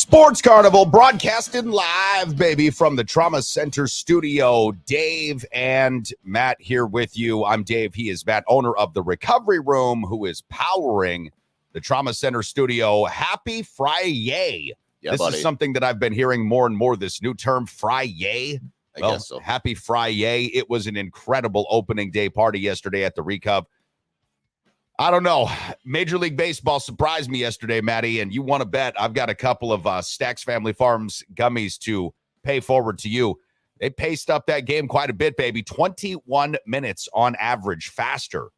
Sports Carnival broadcasting live, baby, from the Trauma Center studio. Dave and Matt here with you. I'm Dave. He is Matt, owner of the Recovery Room, who is powering the Trauma Center studio. Happy Friday. Yeah, this buddy. is something that I've been hearing more and more, this new term, Friday. I guess so. Happy Friday. It was an incredible opening day party yesterday at the Recov. I don't know. Major League Baseball surprised me yesterday, Matty, and you want to bet I've got a couple of Stacks Family Farms gummies to pay forward to you. They paced up that game quite a bit, baby. 21 minutes on average, faster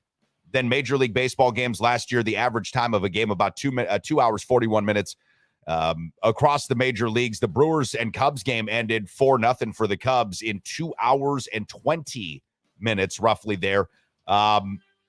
than Major League Baseball games last year. The average time of a game about 2 hours, 41 minutes across the major leagues. The Brewers and Cubs game ended 4-0 for the Cubs in 2 hours and 20 minutes, roughly there.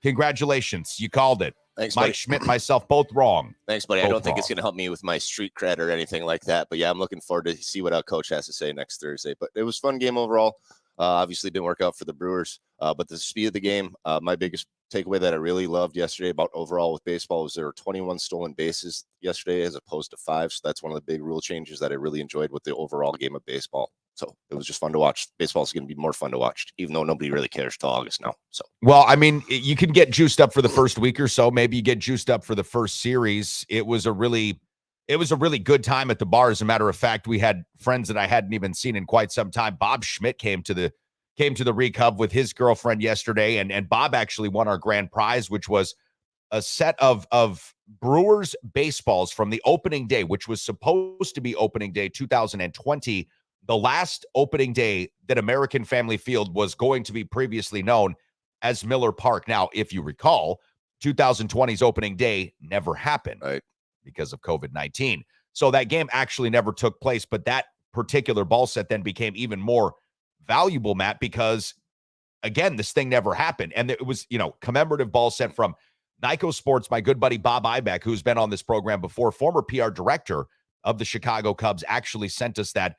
Congratulations. You called it. Thanks, Mike buddy. Schmidt and myself both wrong. Thanks, buddy. I Both don't think wrong. it's going to help me with my street cred or anything like that. But, yeah, I'm looking forward to see what our coach has to say next Thursday. But it was a fun game overall. Obviously didn't work out for the Brewers. But the speed of the game, my biggest takeaway that I really loved yesterday about overall with baseball was there were 21 stolen bases yesterday as opposed to 5. So that's one of the big rule changes that I really enjoyed with the overall game of baseball. So it was just fun to watch. Baseball is going to be more fun to watch, even though nobody really cares till August now. So, Well, I mean, you can get juiced up for the first week or so. Maybe you get juiced up for the first series. It was a really good time at the bar. As a matter of fact, we had friends that I hadn't even seen in quite some time. Bob Schmidt came to the Recub with his girlfriend yesterday, and Bob actually won our grand prize, which was a set of Brewers baseballs from the opening day, which was supposed to be opening day 2020. The last opening day that American Family Field was going to be previously known as Miller Park. Now, if you recall, 2020's opening day never happened, right, because of COVID-19. So that game actually never took place, but that particular ball set then became even more valuable, Matt, because, again, this thing never happened. And it was, commemorative ball set from Nyko Sports, my good buddy Bob Ibeck, who's been on this program before, former PR director of the Chicago Cubs, actually sent us that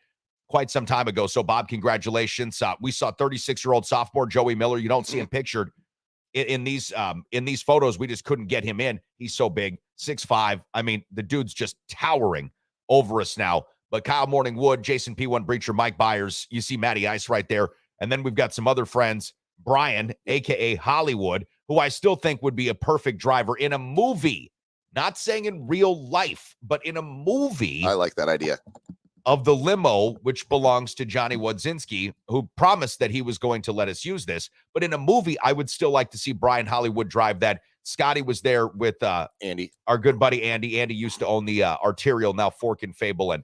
quite some time ago. So, Bob, congratulations. We saw 36-year-old sophomore Joey Miller. You don't see him pictured in these photos. We just couldn't get him in. He's so big, 6'5". I mean, the dude's just towering over us now. But Kyle Morningwood, Jason P1 Breacher, Mike Byers, you see Matty Ice right there. And then we've got some other friends, Brian, a.k.a. Hollywood, who I still think would be a perfect driver in a movie. Not saying in real life, but in a movie. I like that idea. Of the limo, which belongs to Johnny Wodzinski, who promised that he was going to let us use this. But in a movie, I would still like to see Brian Hollywood drive that. Scotty was there with Andy, our good buddy Andy. Andy used to own the Arterial, now Fork and Fable, and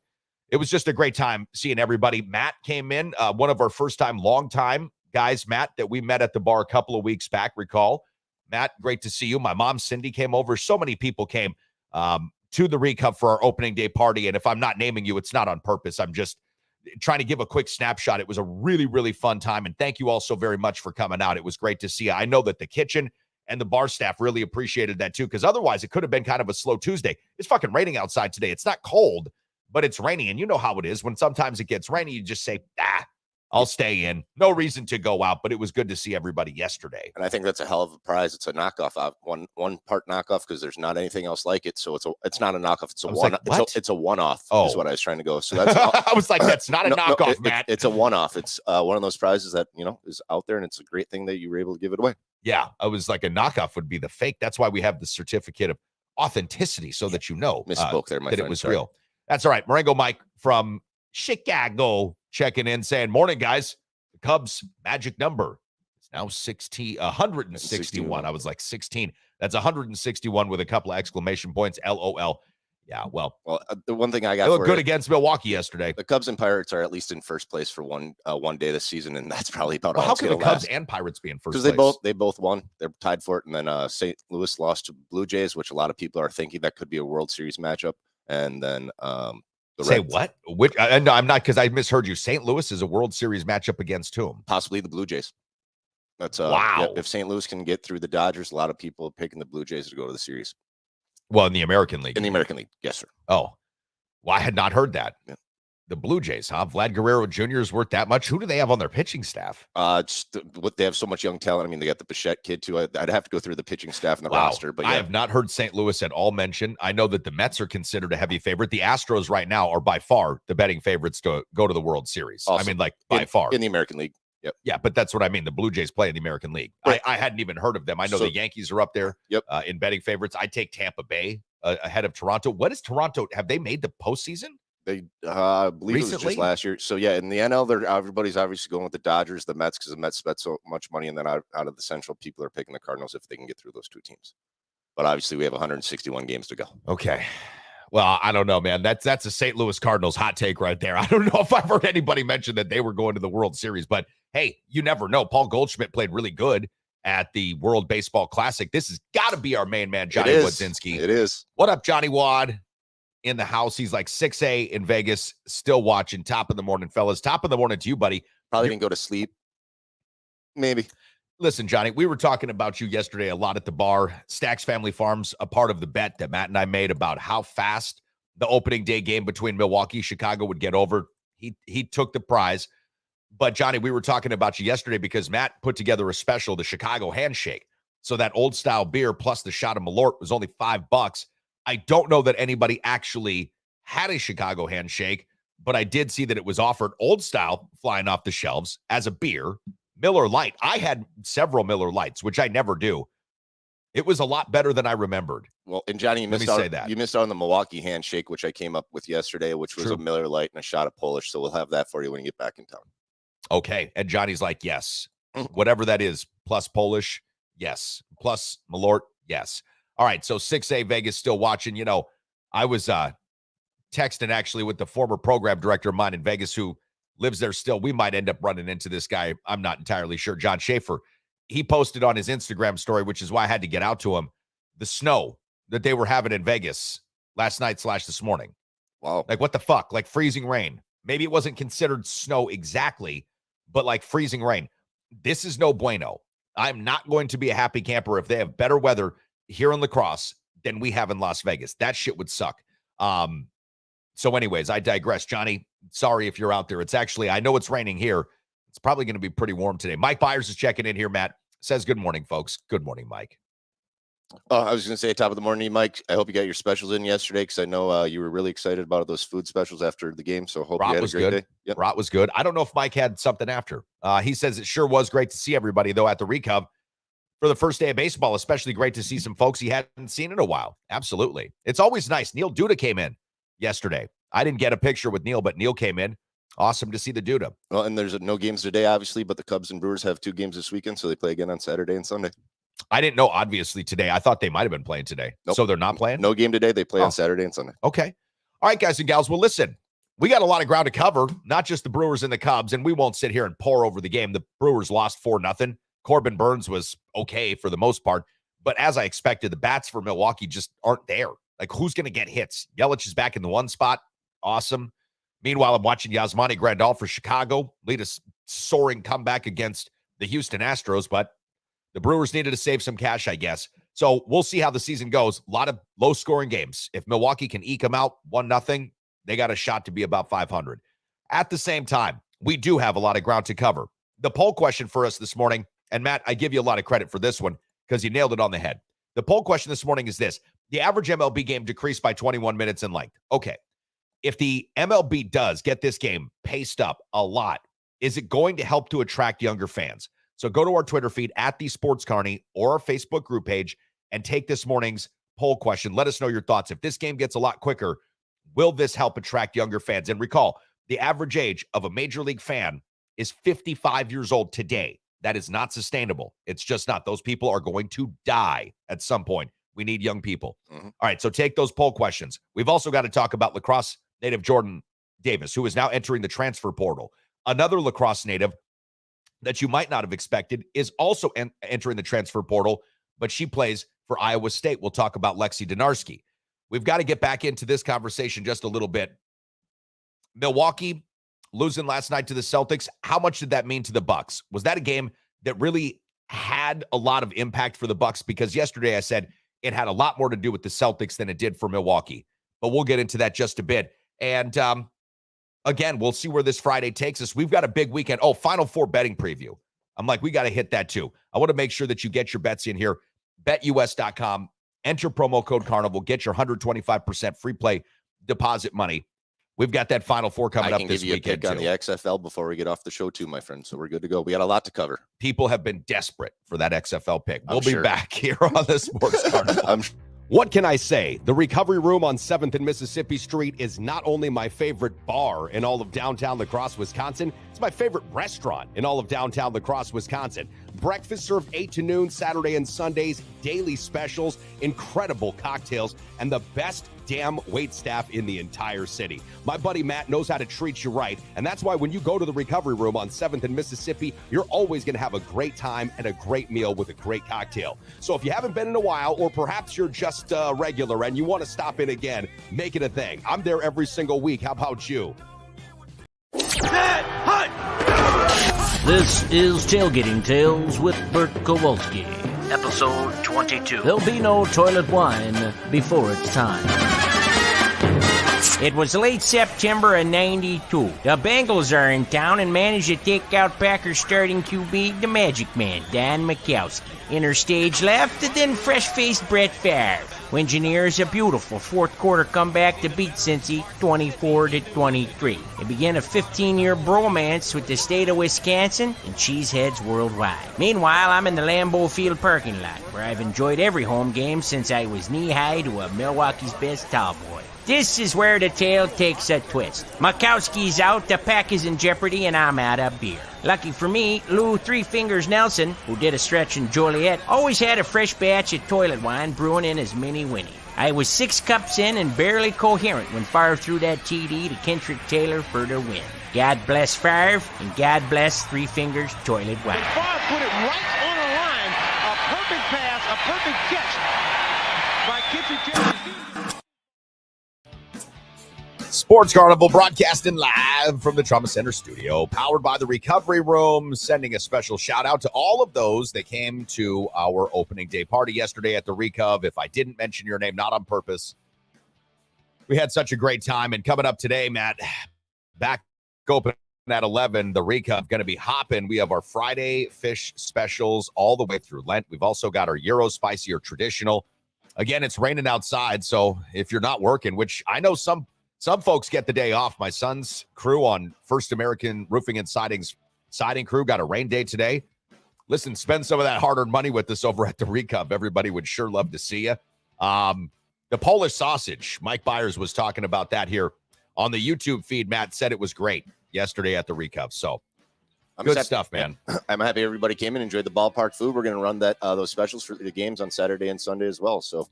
it was just a great time seeing everybody. Matt came in, one of our first-time, long-time guys, Matt, that we met at the bar a couple of weeks back, recall. Matt, great to see you. My mom, Cindy, came over. So many people came to the Recub for our opening day party. And if I'm not naming you, it's not on purpose. I'm just trying to give a quick snapshot. It was a really, really fun time. And thank you all so very much for coming out. It was great to see you. I know that the kitchen and the bar staff really appreciated that too, because otherwise it could have been kind of a slow Tuesday. It's fucking raining outside today. It's not cold, but it's raining. And you know how it is. When sometimes it gets rainy, you just say, I'll stay in. No reason to go out, but it was good to see everybody yesterday. And I think that's a hell of a prize. It's a knockoff, one part knockoff, because there's not anything else like it. So it's not a knockoff. It's a one. Like, it's a one-off. Oh. Is what I was trying to go. So that's. I was like, that's not a knockoff, Matt. It's a one-off. It's one of those prizes that is out there, and it's a great thing that you were able to give it away. Yeah, I was like, a knockoff would be the fake. That's why we have the certificate of authenticity, so that Misspoke there, my that friend. it was Sorry. real. That's all right. Marengo Mike from Chicago checking in, saying, "Morning, guys. The Cubs' magic number is now 161. I was like 16. That's 161 with a couple of exclamation points. LOL. Yeah, well, the one thing I got they looked for good it, against Milwaukee yesterday. the Cubs and Pirates are at least in first place for one day this season, and that's probably about Well, all how it's can going the to Cubs last. and Pirates be in first place? Because they both won. They're tied for it, and then St. Louis lost to Blue Jays, which a lot of people are thinking that could be a World Series matchup. And then what? Which? No, I'm not, because I misheard you. St. Louis is a World Series matchup against whom? Possibly the Blue Jays. That's wow. Yeah, if St. Louis can get through the Dodgers, a lot of people are picking the Blue Jays to go to the series. Well, in the American League. In the American League, yes, sir. Oh, well, I had not heard that. Yeah. The Blue Jays, huh? Vlad Guerrero Jr. is worth that much. Who do they have on their pitching staff? What they have so much young talent. I mean, they got the Bichette kid too. I'd have to go through the pitching staff and the roster. But yeah. I have not heard St. Louis at all mentioned. I know that the Mets are considered a heavy favorite. The Astros right now are by far the betting favorites to go to the World Series. Also, I mean, like by far in the American League. Yep. Yeah, but that's what I mean. The Blue Jays play in the American League. Right. I hadn't even heard of them. I know the Yankees are up there. Yep. In betting favorites. I take Tampa Bay ahead of Toronto. What is Toronto? Have they made the postseason? They believe Recently? it was just last year. So yeah, in the NL, everybody's obviously going with the Dodgers, the Mets, because the Mets spent so much money, and then out of the Central, people are picking the Cardinals if they can get through those two teams. But obviously, we have 161 games to go. Okay. Well, I don't know, man. That's a St. Louis Cardinals hot take right there. I don't know if I've heard anybody mention that they were going to the World Series, but hey, you never know. Paul Goldschmidt played really good at the World Baseball Classic. This has got to be our main man, Johnny Wodzinski. It is. What up, Johnny Wad? In the house. He's like 6A in Vegas, still watching. Top of the morning, fellas. Top of the morning to you, buddy. Probably didn't go to sleep. Maybe. Listen, Johnny, we were talking about you yesterday a lot at the bar. Stacks Family Farms, a part of the bet that Matt and I made about how fast the opening day game between Milwaukee and Chicago would get over. He took the prize. But, Johnny, we were talking about you yesterday because Matt put together a special, the Chicago Handshake. So that old style beer plus the shot of Malort was only $5. I don't know that anybody actually had a Chicago Handshake, but I did see that it was offered old style, flying off the shelves as a beer. Miller Lite. I had several Miller Lights, which I never do. It was a lot better than I remembered. Well, and Johnny, you missed out on the Milwaukee Handshake, which I came up with yesterday, which was a Miller Lite and a shot of Polish. So we'll have that for you when you get back in town. Okay. And Johnny's like, yes, whatever that is, plus Polish, yes, plus Malort, yes. All right, so 6A Vegas still watching. You know, I was texting actually with the former program director of mine in Vegas who lives there still. We might end up running into this guy. I'm not entirely sure. John Schaefer. He posted on his Instagram story, which is why I had to get out to him, the snow that they were having in Vegas last night / this morning. Wow. Like, what the fuck? Like freezing rain. Maybe it wasn't considered snow exactly, but like freezing rain. This is no bueno. I'm not going to be a happy camper if they have better weather here in La Crosse than we have in Las Vegas. That shit would suck. So anyways, I digress. Johnny, sorry if you're out there. It's actually, I know it's raining here. It's probably going to be pretty warm today. Mike Byers is checking in here, Matt. Says good morning, folks. Good morning, Mike. I was going to say top of the morning, Mike. I hope you got your specials in yesterday because I know you were really excited about those food specials after the game. So hope you had a great day. Yep. Rot was good. I don't know if Mike had something after. He says it sure was great to see everybody, though, at the Recov for the first day of baseball. Especially great to see some folks he hadn't seen in a while. Absolutely. It's always nice. Neil Duda came in yesterday. I didn't get a picture with Neil, but Neil came in. Awesome to see the Duda. Well, and there's no games today, obviously, but the Cubs and Brewers have 2 games this weekend, so they play again on Saturday and Sunday. I didn't know, obviously, today. I thought they might have been playing today. Nope. So they're not playing? No game today. They play on Saturday and Sunday. Okay. All right, guys and gals. Well, listen, we got a lot of ground to cover, not just the Brewers and the Cubs, and we won't sit here and pour over the game. The Brewers lost 4-0. Corbin Burns was okay for the most part, but as I expected, the bats for Milwaukee just aren't there. Like, who's going to get hits? Yelich is back in the one spot. Awesome. Meanwhile, I'm watching Yasmani Grandal for Chicago lead a soaring comeback against the Houston Astros, but the Brewers needed to save some cash, I guess. So we'll see how the season goes. A lot of low-scoring games. If Milwaukee can eke them out 1-0, they got a shot to be about 500. At the same time, we do have a lot of ground to cover. The poll question for us this morning, and Matt, I give you a lot of credit for this one because you nailed it on the head. The poll question this morning is this. The average MLB game decreased by 21 minutes in length. Okay. If the MLB does get this game paced up a lot, is it going to help to attract younger fans? So go to our Twitter feed at the Sports Carney or our Facebook group page and take this morning's poll question. Let us know your thoughts. If this game gets a lot quicker, will this help attract younger fans? And recall, the average age of a major league fan is 55 years old today. That is not sustainable. It's just not. Those people are going to die at some point. We need young people. Mm-hmm. All right, so take those poll questions. We've also got to talk about La Crosse native Jordan Davis, who is now entering the transfer portal. Another La Crosse native that you might not have expected is also entering the transfer portal, but she plays for Iowa State. We'll talk about Lexi Donarski. We've got to get back into this conversation just a little bit. Milwaukee losing last night to the Celtics. How much did that mean to the Bucks? Was that a game that really had a lot of impact for the Bucks? Because yesterday I said it had a lot more to do with the Celtics than it did for Milwaukee. But we'll get into that just a bit. And again, we'll see where this Friday takes us. We've got a big weekend. Oh, Final Four betting preview. I'm like, we got to hit that too. I want to make sure that you get your bets in here. BetUS.com. Enter promo code Carnival. Get your 125% free play deposit money. We've got that Final Four coming up this weekend. I can give you a pick on the XFL before we get off the show too, my friend. So we're good to go. We got a lot to cover. People have been desperate for that XFL pick. We'll be back here on the Sports Carnival. What can I say? The Recovery Room on 7th and Mississippi Street is not only my favorite bar in all of downtown La Crosse, Wisconsin, it's my favorite restaurant in all of downtown La Crosse, Wisconsin. Breakfast served 8 to noon, Saturday and Sundays, daily specials, incredible cocktails, and the best damn wait staff in the entire city. My buddy Matt knows how to treat you right, and that's why when you go to the Recovery Room on 7th and Mississippi, you're always going to have a great time and a great meal with a great cocktail. So if you haven't been in a while, or perhaps you're just regular and you want to stop in again, make it a thing. I'm there every single week. How about you? This is Tailgating Tales with Bert Kowalski. Episode 22. There'll be no toilet wine before it's time. It was late September of '92. The Bengals are in town and managed to take out Packers starting QB, the Magic Man, Dan Majkowski. Enter stage left, and then fresh-faced Brett Favre, who engineers a beautiful fourth-quarter comeback to beat Cincy 24-23. It began a 15-year bromance with the state of Wisconsin and cheeseheads worldwide. Meanwhile, I'm in the Lambeau Field parking lot, where I've enjoyed every home game since I was knee-high to a Milwaukee's best tall boy. This is where the tale takes a twist. Majkowski's out, the pack is in jeopardy, and I'm out of beer. Lucky for me, Lou Three Fingers Nelson, who did a stretch in Joliet, always had a fresh batch of toilet wine brewing in his mini-winnie. I was 6 cups in and barely coherent when Favre threw that TD to Kendrick Taylor for the win. God bless Favre, and God bless Three Fingers Toilet Wine. Favre put it right on the line. A perfect pass, a perfect catch by Kendrick Taylor. Sports Carnival broadcasting live from the Trauma Center studio, powered by the Recovery Room, sending a special shout out to all of those that came to our opening day party yesterday at the Recov. If I didn't mention your name, not on purpose, we had such a great time. And coming up today, Matt, back open at 11, the Recov going to be hopping. We have our Friday fish specials all the way through Lent. We've also got our Euro Spicy or Traditional. Again, it's raining outside, so if you're not working, which I know some folks get the day off. My son's crew on First American Roofing and siding crew got a rain day today. Listen, spend some of that hard-earned money with us over at the Recov. Everybody would sure love to see you. The Polish sausage, Mike Byers was talking about that here on the YouTube feed. Matt said it was great yesterday at the Recov. So good stuff, man. I'm happy everybody came and enjoyed the ballpark food. We're going to run those specials for the games on Saturday and Sunday as well. So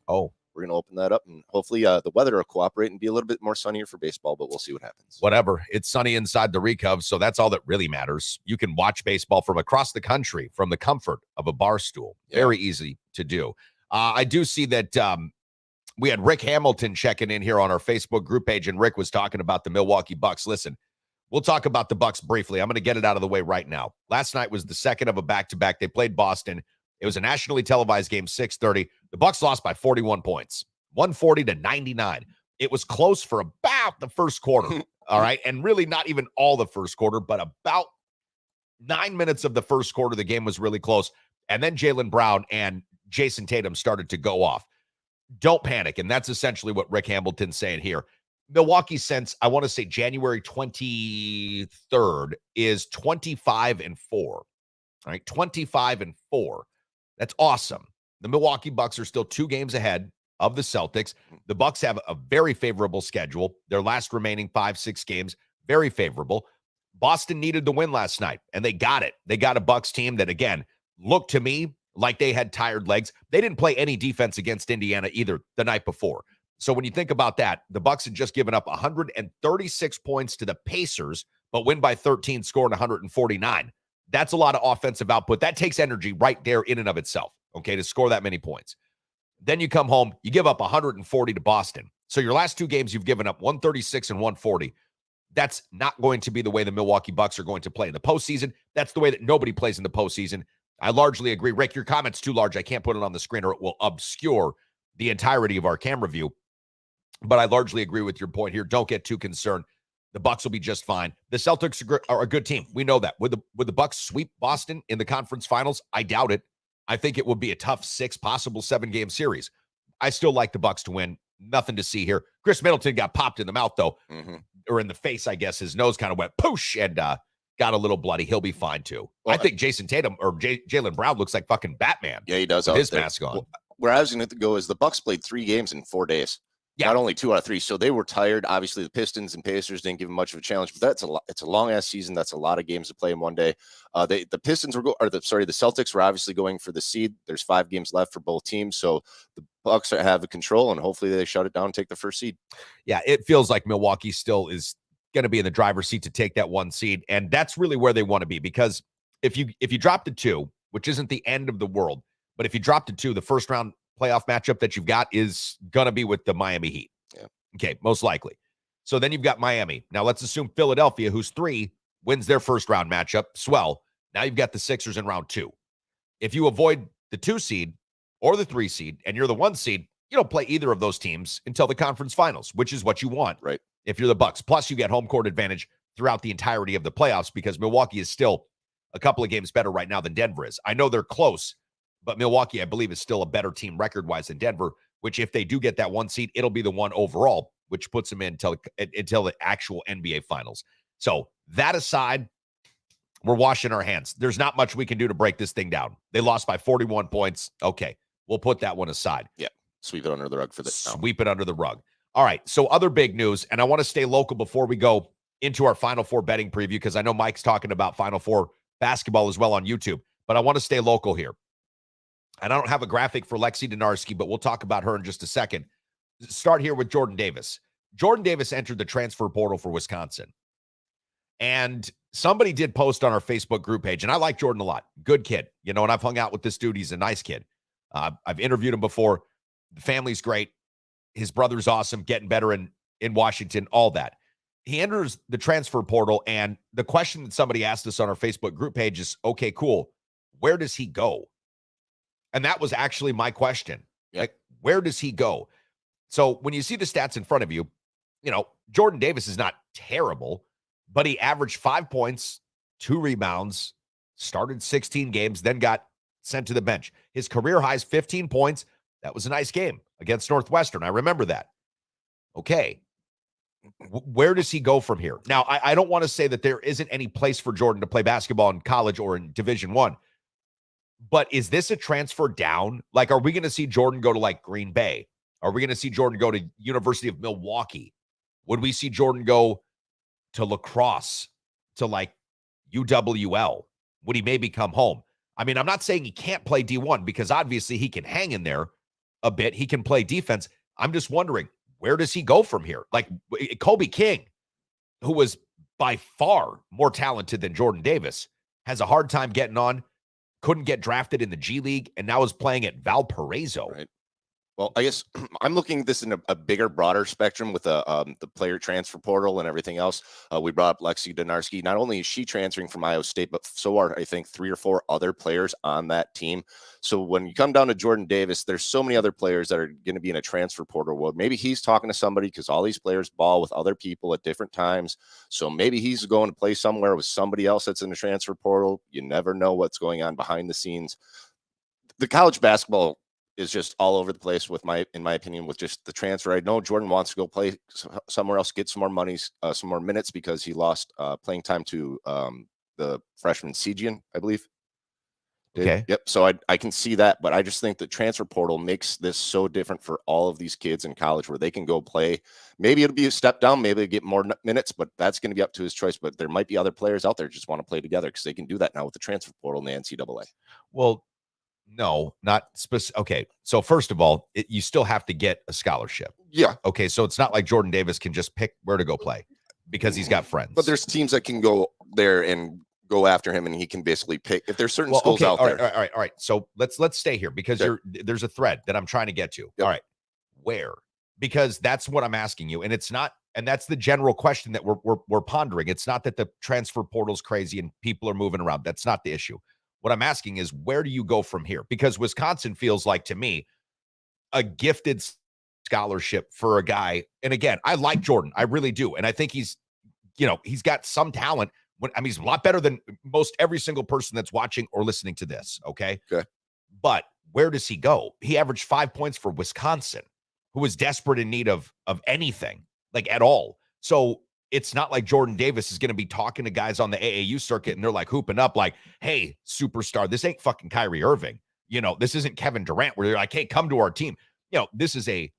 we're going to open that up, and hopefully the weather will cooperate and be a little bit more sunnier for baseball, but we'll see what happens. Whatever. It's sunny inside the Recov, so that's all that really matters. You can watch baseball from across the country from the comfort of a bar stool. Very easy to do. I do see that we had Rick Hamilton checking in here on our Facebook group page, and Rick was talking about the Milwaukee Bucks. Listen, we'll talk about the Bucks briefly. I'm going to get it out of the way right now. Last night was the second of a back-to-back. They played Boston. It was a nationally televised game, 6:30. The Bucks lost by 41 points, 140-99. It was close for about the first quarter, all right? And really not even all the first quarter, but about 9 minutes of the first quarter, the game was really close. And then Jaylen Brown and Jason Tatum started to go off. Don't panic, and that's essentially what Rick Hamilton's saying here. Milwaukee, since I want to say January 23rd, is 25-4. All right, 25-4. That's awesome. The Milwaukee Bucks are still 2 games ahead of the Celtics. The Bucks have a very favorable schedule. Their last remaining 5-6 games, very favorable. Boston needed the win last night, and they got it. They got a Bucks team that, again, looked to me like they had tired legs. They didn't play any defense against Indiana either the night before. So when you think about that, the Bucks had just given up 136 points to the Pacers, but win by 13, scoring 149. That's a lot of offensive output. That takes energy right there in and of itself, okay, to score that many points. Then you come home, you give up 140 to Boston. So your last 2 games, you've given up 136 and 140. That's not going to be the way the Milwaukee Bucks are going to play in the postseason. That's the way that nobody plays in the postseason. I largely agree. Rick, your comment's too large. I can't put it on the screen or it will obscure the entirety of our camera view. But I largely agree with your point here. Don't get too concerned. The Bucks will be just fine. The Celtics are a good team. We know that. Would the Bucks sweep Boston in the conference finals? I doubt it. I think it would be a tough 6, possible 7-game series. I still like the Bucks to win. Nothing to see here. Chris Middleton got popped in the mouth, though, or in the face, I guess. His nose kind of went poosh and got a little bloody. He'll be fine, too. Well, I think Jason Tatum or Jaylen Brown looks like fucking Batman. Yeah, he does. With his mask on. Well, where I was going to go is the Bucks played 3 games in 4 days. Yeah. Not only 2 out of 3, so they were tired. Obviously, the Pistons and Pacers didn't give them much of a challenge, but that's a lot. It's a long ass season. That's a lot of games to play in one day. The Celtics were obviously going for the seed. There's 5 games left for both teams, so the Bucks have a control, and hopefully they shut it down and take the first seed. Yeah, it feels like Milwaukee still is going to be in the driver's seat to take that 1 seed, and that's really where they want to be, because if you drop to 2, which isn't the end of the world, but if you drop to 2, the first round playoff matchup that you've got is going to be with the Miami Heat. Yeah. Okay, most likely. So then you've got Miami. Now let's assume Philadelphia, who's 3, wins their first round matchup. Swell. Now you've got the Sixers in round 2. If you avoid the 2 seed or the 3 seed and you're the 1 seed, you don't play either of those teams until the conference finals, which is what you want. Right. If you're the Bucks. Plus you get home court advantage throughout the entirety of the playoffs because Milwaukee is still a couple of games better right now than Denver is. I know they're close, but Milwaukee, I believe, is still a better team record-wise than Denver, which if they do get that 1 seed, it'll be the 1 overall, which puts them in until the actual NBA Finals. So that aside, we're washing our hands. There's not much we can do to break this thing down. They lost by 41 points. Okay, we'll put that one aside. Yeah, sweep it under the rug for this. Sweep it under the rug. All right, so other big news, and I want to stay local before we go into our Final Four betting preview because I know Mike's talking about Final Four basketball as well on YouTube, but I want to stay local here. And I don't have a graphic for Lexi Donarski, but we'll talk about her in just a second. Start here with Jordan Davis. Jordan Davis entered the transfer portal for Wisconsin. And somebody did post on our Facebook group page, and I like Jordan a lot. Good kid. And I've hung out with this dude. He's a nice kid. I've interviewed him before. The family's great. His brother's awesome, getting better in Washington, all that. He enters the transfer portal, and the question that somebody asked us on our Facebook group page is, okay, cool. Where does he go? And that was actually my question. Yeah. Like, where does he go? So when you see the stats in front of you, Jordan Davis is not terrible, but he averaged 5 points, 2 rebounds, started 16 games, then got sent to the bench. His career high is 15 points. That was a nice game against Northwestern. I remember that. Okay. Where does he go from here? Now, I don't want to say that there isn't any place for Jordan to play basketball in college or in Division I. But is this a transfer down? Like, are we going to see Jordan go to like Green Bay? Are we going to see Jordan go to University of Milwaukee? Would we see Jordan go to lacrosse, to like UWL? Would he maybe come home? I mean, I'm not saying he can't play D1 because obviously he can hang in there a bit. He can play defense. I'm just wondering, where does he go from here? Like Kobe King, who was by far more talented than Jordan Davis, has a hard time getting on. Couldn't get drafted in the G League, and now is playing at Valparaiso. Right. Well, I guess I'm looking at this in a bigger, broader spectrum with the player transfer portal and everything else. We brought up Lexi Donarski. Not only is she transferring from Iowa State, but so are, I think, 3 or 4 other players on that team. So when you come down to Jordan Davis, there's so many other players that are going to be in a transfer portal world. Maybe he's talking to somebody because all these players ball with other people at different times. So maybe he's going to play somewhere with somebody else that's in the transfer portal. You never know what's going on behind the scenes. The college basketball is just all over the place in my opinion, with just the transfer. I know Jordan wants to go play somewhere else, get some more money, some more minutes because he lost playing time to the freshman Sejian, I believe. Okay. Yep. So I can see that, but I just think the transfer portal makes this so different for all of these kids in college where they can go play. Maybe it'll be a step down, maybe they get more minutes, but that's going to be up to his choice. But there might be other players out there who just want to play together because they can do that now with the transfer portal in the NCAA. Well, no, not specific. Okay. So first of all, you still have to get a scholarship. Yeah. Okay. So it's not like Jordan Davis can just pick where to go play because he's got friends. But there's teams that can go there and go after him, and he can basically pick if there's certain schools out there. All right. So let's stay here because there's a thread that I'm trying to get to. Yep. All right. Where? Because that's what I'm asking you. And it's not, and that's the general question that we're pondering. It's not that the transfer portal's crazy and people are moving around. That's not the issue. What I'm asking is, where do you go from here? Because Wisconsin feels like, to me, a gifted scholarship for a guy. And again, I like Jordan. I really do. And I think he's he's got some talent. He's a lot better than most every single person that's watching or listening to this. Okay. But where does he go? He averaged 5 points for Wisconsin, who was desperate in need of anything, like at all. So it's not like Jordan Davis is going to be talking to guys on the AAU circuit and they're like hooping up like, hey, superstar, this ain't fucking Kyrie Irving. This isn't Kevin Durant where they're like, hey, come to our team. This is a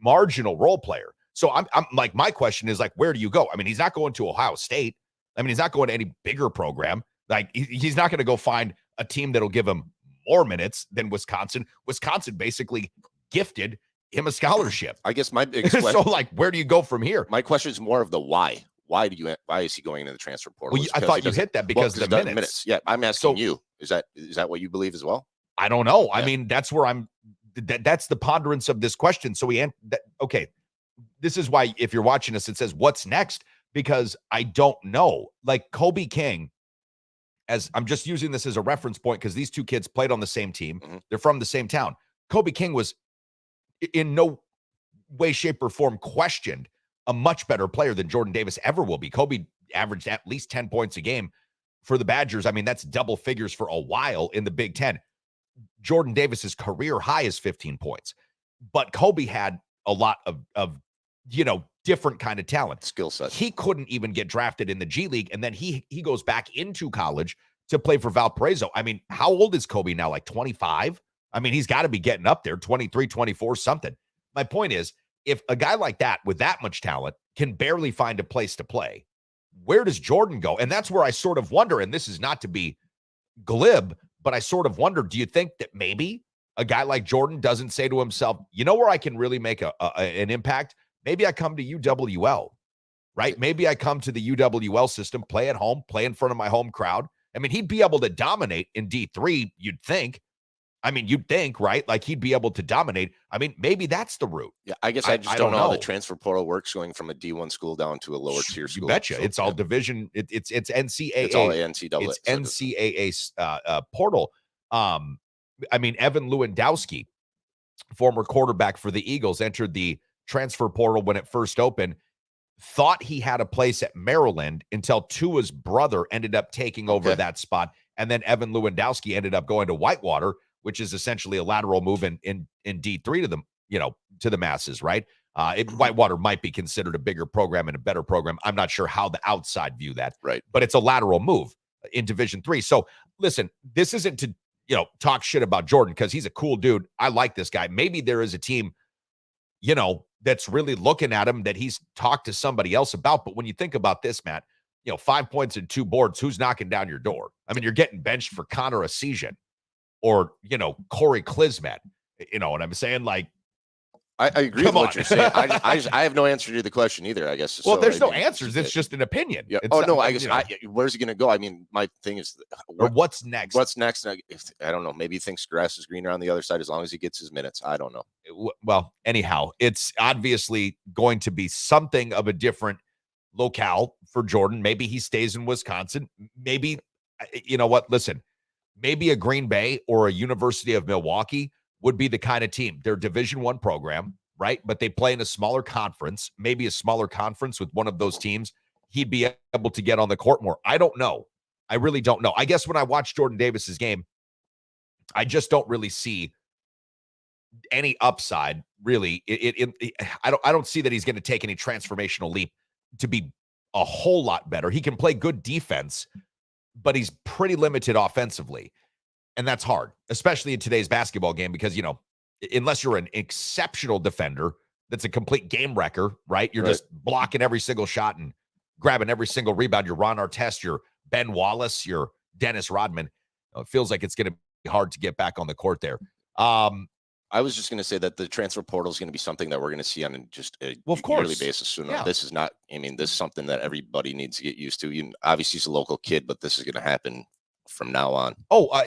marginal role player. So I'm like, my question is like, where do you go? He's not going to Ohio State. He's not going to any bigger program. Like he's not going to go find a team that'll give him more minutes than Wisconsin. Wisconsin basically gifted him a scholarship. I guess my big question. So like, where do you go from here? My question is more of the why. Why is he going into the transfer portal? Well, I thought you hit that because of the minutes. Yeah, I'm asking you. Is that what you believe as well? I don't know. Yeah. That's where that's the ponderance of this question. So okay. This is why if you're watching us, it says what's next, because I don't know. Like Kobe King, as I'm just using this as a reference point because these two kids played on the same team. Mm-hmm. They're from the same town. Kobe King was in no way, shape, or form questioned a much better player than Jordan Davis ever will be. Kobe averaged at least 10 points a game for the Badgers. That's double figures for a while in the Big Ten. Jordan Davis's career high is 15 points, but Kobe had a lot of different kind of talent, skill set. He couldn't even get drafted in the G League, and then he goes back into college to play for Valparaiso. How old is Kobe now? Like 25? He's got to be getting up there, 23, 24, something. My point is, if a guy like that with that much talent can barely find a place to play, where does Jordan go? And that's where I sort of wonder, and this is not to be glib, but I sort of wonder, do you think that maybe a guy like Jordan doesn't say to himself, where I can really make an impact? Maybe I come to UWL, right? Maybe I come to the UWL system, play at home, play in front of my home crowd. He'd be able to dominate in D3, you'd think. You'd think, right? Like he'd be able to dominate. Maybe that's the route. Yeah, I guess I just don't know how the transfer portal works going from a D1 school down to a lower tier school. You betcha. So, it's all division. It's NCAA. It's all NCAA. It's NCAA portal. Evan Lewandowski, former quarterback for the Eagles, entered the transfer portal when it first opened. Thought he had a place at Maryland until Tua's brother ended up taking over that spot. And then Evan Lewandowski ended up going to Whitewater, which is essentially a lateral move in D3 to them, to the masses, right? Whitewater might be considered a bigger program and a better program. I'm not sure how the outside view that, right? But it's a lateral move in Division 3. So listen, this isn't to, talk shit about Jordan because he's a cool dude. I like this guy. Maybe there is a team, that's really looking at him that he's talked to somebody else about. But when you think about this, Matt, 5 points and 2 boards, who's knocking down your door? You're getting benched for Connor Essegian or, Corey Klismet. You know what I'm saying? Like, I agree with what you're saying. I have no answer to the question either, I guess. Well, there's no answers. It's just an opinion. Yeah. I guess where's he going to go? My thing is, what's next? What's next? I don't know. Maybe he thinks grass is greener on the other side as long as he gets his minutes. I don't know. Well, anyhow, it's obviously going to be something of a different locale for Jordan. Maybe he stays in Wisconsin. Maybe, you know what? Listen, maybe a Green Bay or a University of Milwaukee would be the kind of team. They're Division I program, right? But they play in a smaller conference, maybe a smaller conference with one of those teams. He'd be able to get on the court more. I don't know. I really don't know. I guess when I watch Jordan Davis's game, I just don't really see any upside, really. I don't see that he's going to take any transformational leap to be a whole lot better. He can play good defense, but he's pretty limited offensively. And that's hard, especially in today's basketball game, because, unless you're an exceptional defender, that's a complete game wrecker, right? You're just blocking every single shot and grabbing every single rebound. You're Ron Artest, you're Ben Wallace, you're Dennis Rodman. It feels like it's going to be hard to get back on the court there. I was just going to say that the transfer portal is going to be something that we're going to see on just a yearly basis soon. Yeah. This is not, this is something that everybody needs to get used to. Obviously he's a local kid, but this is going to happen from now on.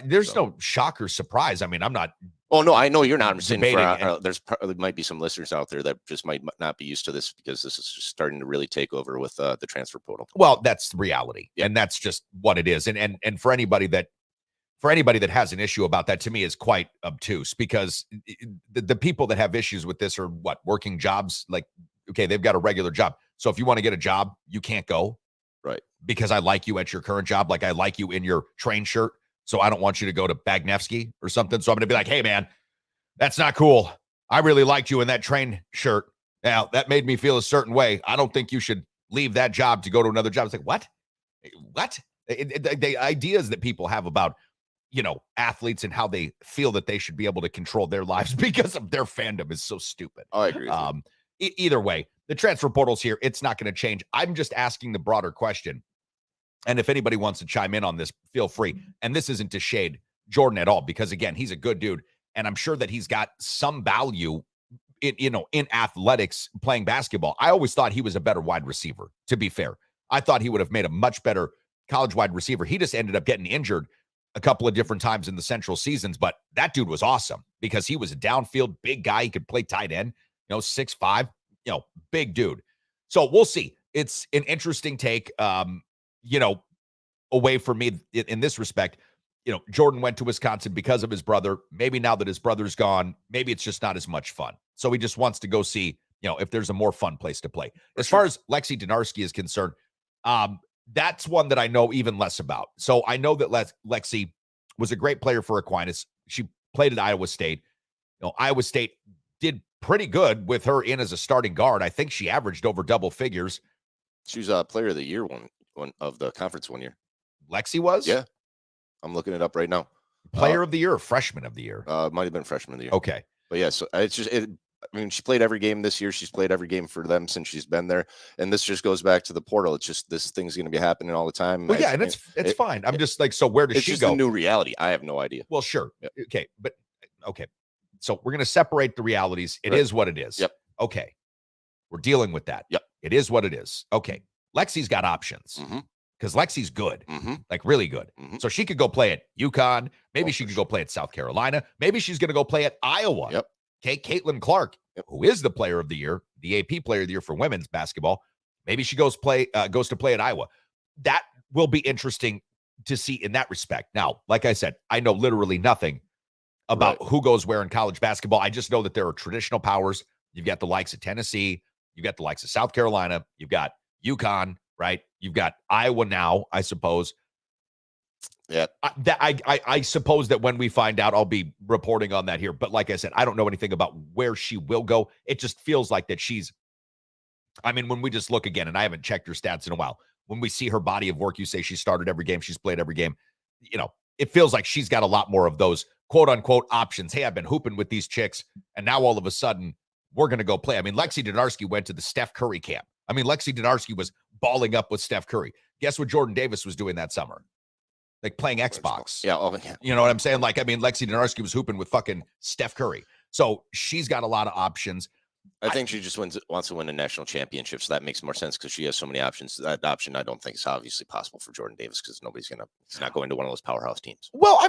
There's no shock or surprise. I'm not. Oh no, I know you're not. I'm saying there might be some listeners out there that just might not be used to this because this is just starting to really take over with the transfer portal. Well, that's the reality, and that's just what it is. And for anybody that has an issue about that, to me, is quite obtuse because the people that have issues with this are working jobs. Like, okay, they've got a regular job. So if you want to get a job, you can't go. Right. Because I like you at your current job. Like I like you in your train shirt. So I don't want you to go to Bagnevsky or something. So I'm going to be like, hey, man, that's not cool. I really liked you in that train shirt. Now, that made me feel a certain way. I don't think you should leave that job to go to another job. It's like, what? What? The ideas that people have about, athletes and how they feel that they should be able to control their lives because of their fandom is so stupid. Oh, I agree. Either way, the transfer portal's here. It's not going to change. I'm just asking the broader question. And if anybody wants to chime in on this, feel free. And this isn't to shade Jordan at all, because again, he's a good dude. And I'm sure that he's got some value in athletics playing basketball. I always thought he was a better wide receiver, to be fair. I thought he would have made a much better college wide receiver. He just ended up getting injured a couple of different times in the Central seasons, but that dude was awesome because he was a downfield big guy. He could play tight end, 6'5", big dude. So we'll see. It's an interesting take, away from me in this respect. Jordan went to Wisconsin because of his brother. Maybe now that his brother's gone, maybe it's just not as much fun. So he just wants to go see, if there's a more fun place to play. As far as Lexi Donarski is concerned, that's one that I know even less about. So I know that Lexi was a great player for Aquinas. She played at Iowa State. Iowa State did pretty good with her in as a starting guard. I think she averaged over double figures. She was a player of the year one of the conference one year. Lexi was? Yeah. I'm looking it up right now. Player of the year or freshman of the year? Might have been freshman of the year. Okay. But yeah, so it's just she played every game this year. She's played every game for them since she's been there. And this just goes back to the portal. It's just this thing's going to be happening all the time. Well, yeah, and it's fine. I'm just like, so where does she go? It's just a new reality. I have no idea. Well, sure. Yeah. Okay. So we're going to separate the realities. It is what it is. Yep. Okay. We're dealing with that. Yep. It is what it is. Okay. Lexi's got options. Mm-hmm. Because Lexi's good, mm-hmm. like really good. Mm-hmm. So she could go play at UConn. Maybe she could go play at South Carolina. Maybe she's going to go play at Iowa. Yep. Okay, Caitlin Clark, who is the player of the year, the AP player of the year for women's basketball. Maybe she goes to play at Iowa. That will be interesting to see in that respect. Now, like I said, I know literally nothing about who goes where in college basketball. I just know that there are traditional powers. You've got the likes of Tennessee. You've got the likes of South Carolina. You've got UConn. Right? You've got Iowa now, I suppose. Yeah. I suppose that when we find out, I'll be reporting on that here. But like I said, I don't know anything about where she will go. It just feels like that when we just look again, and I haven't checked her stats in a while, when we see her body of work, you say she started every game, she's played every game. It feels like she's got a lot more of those quote unquote options. Hey, I've been hooping with these chicks, and now all of a sudden we're going to go play. Lexi Donarski went to the Steph Curry camp. Lexi Donarski was balling up with Steph Curry. Guess what Jordan Davis was doing that summer? Like playing Xbox. Yeah. Oh, yeah. You know what I'm saying? Lexi Donarski was hooping with fucking Steph Curry. So she's got a lot of options. I think she just wants to win a national championship. So that makes more sense because she has so many options. That option I don't think is obviously possible for Jordan Davis because he's not going to one of those powerhouse teams. Well,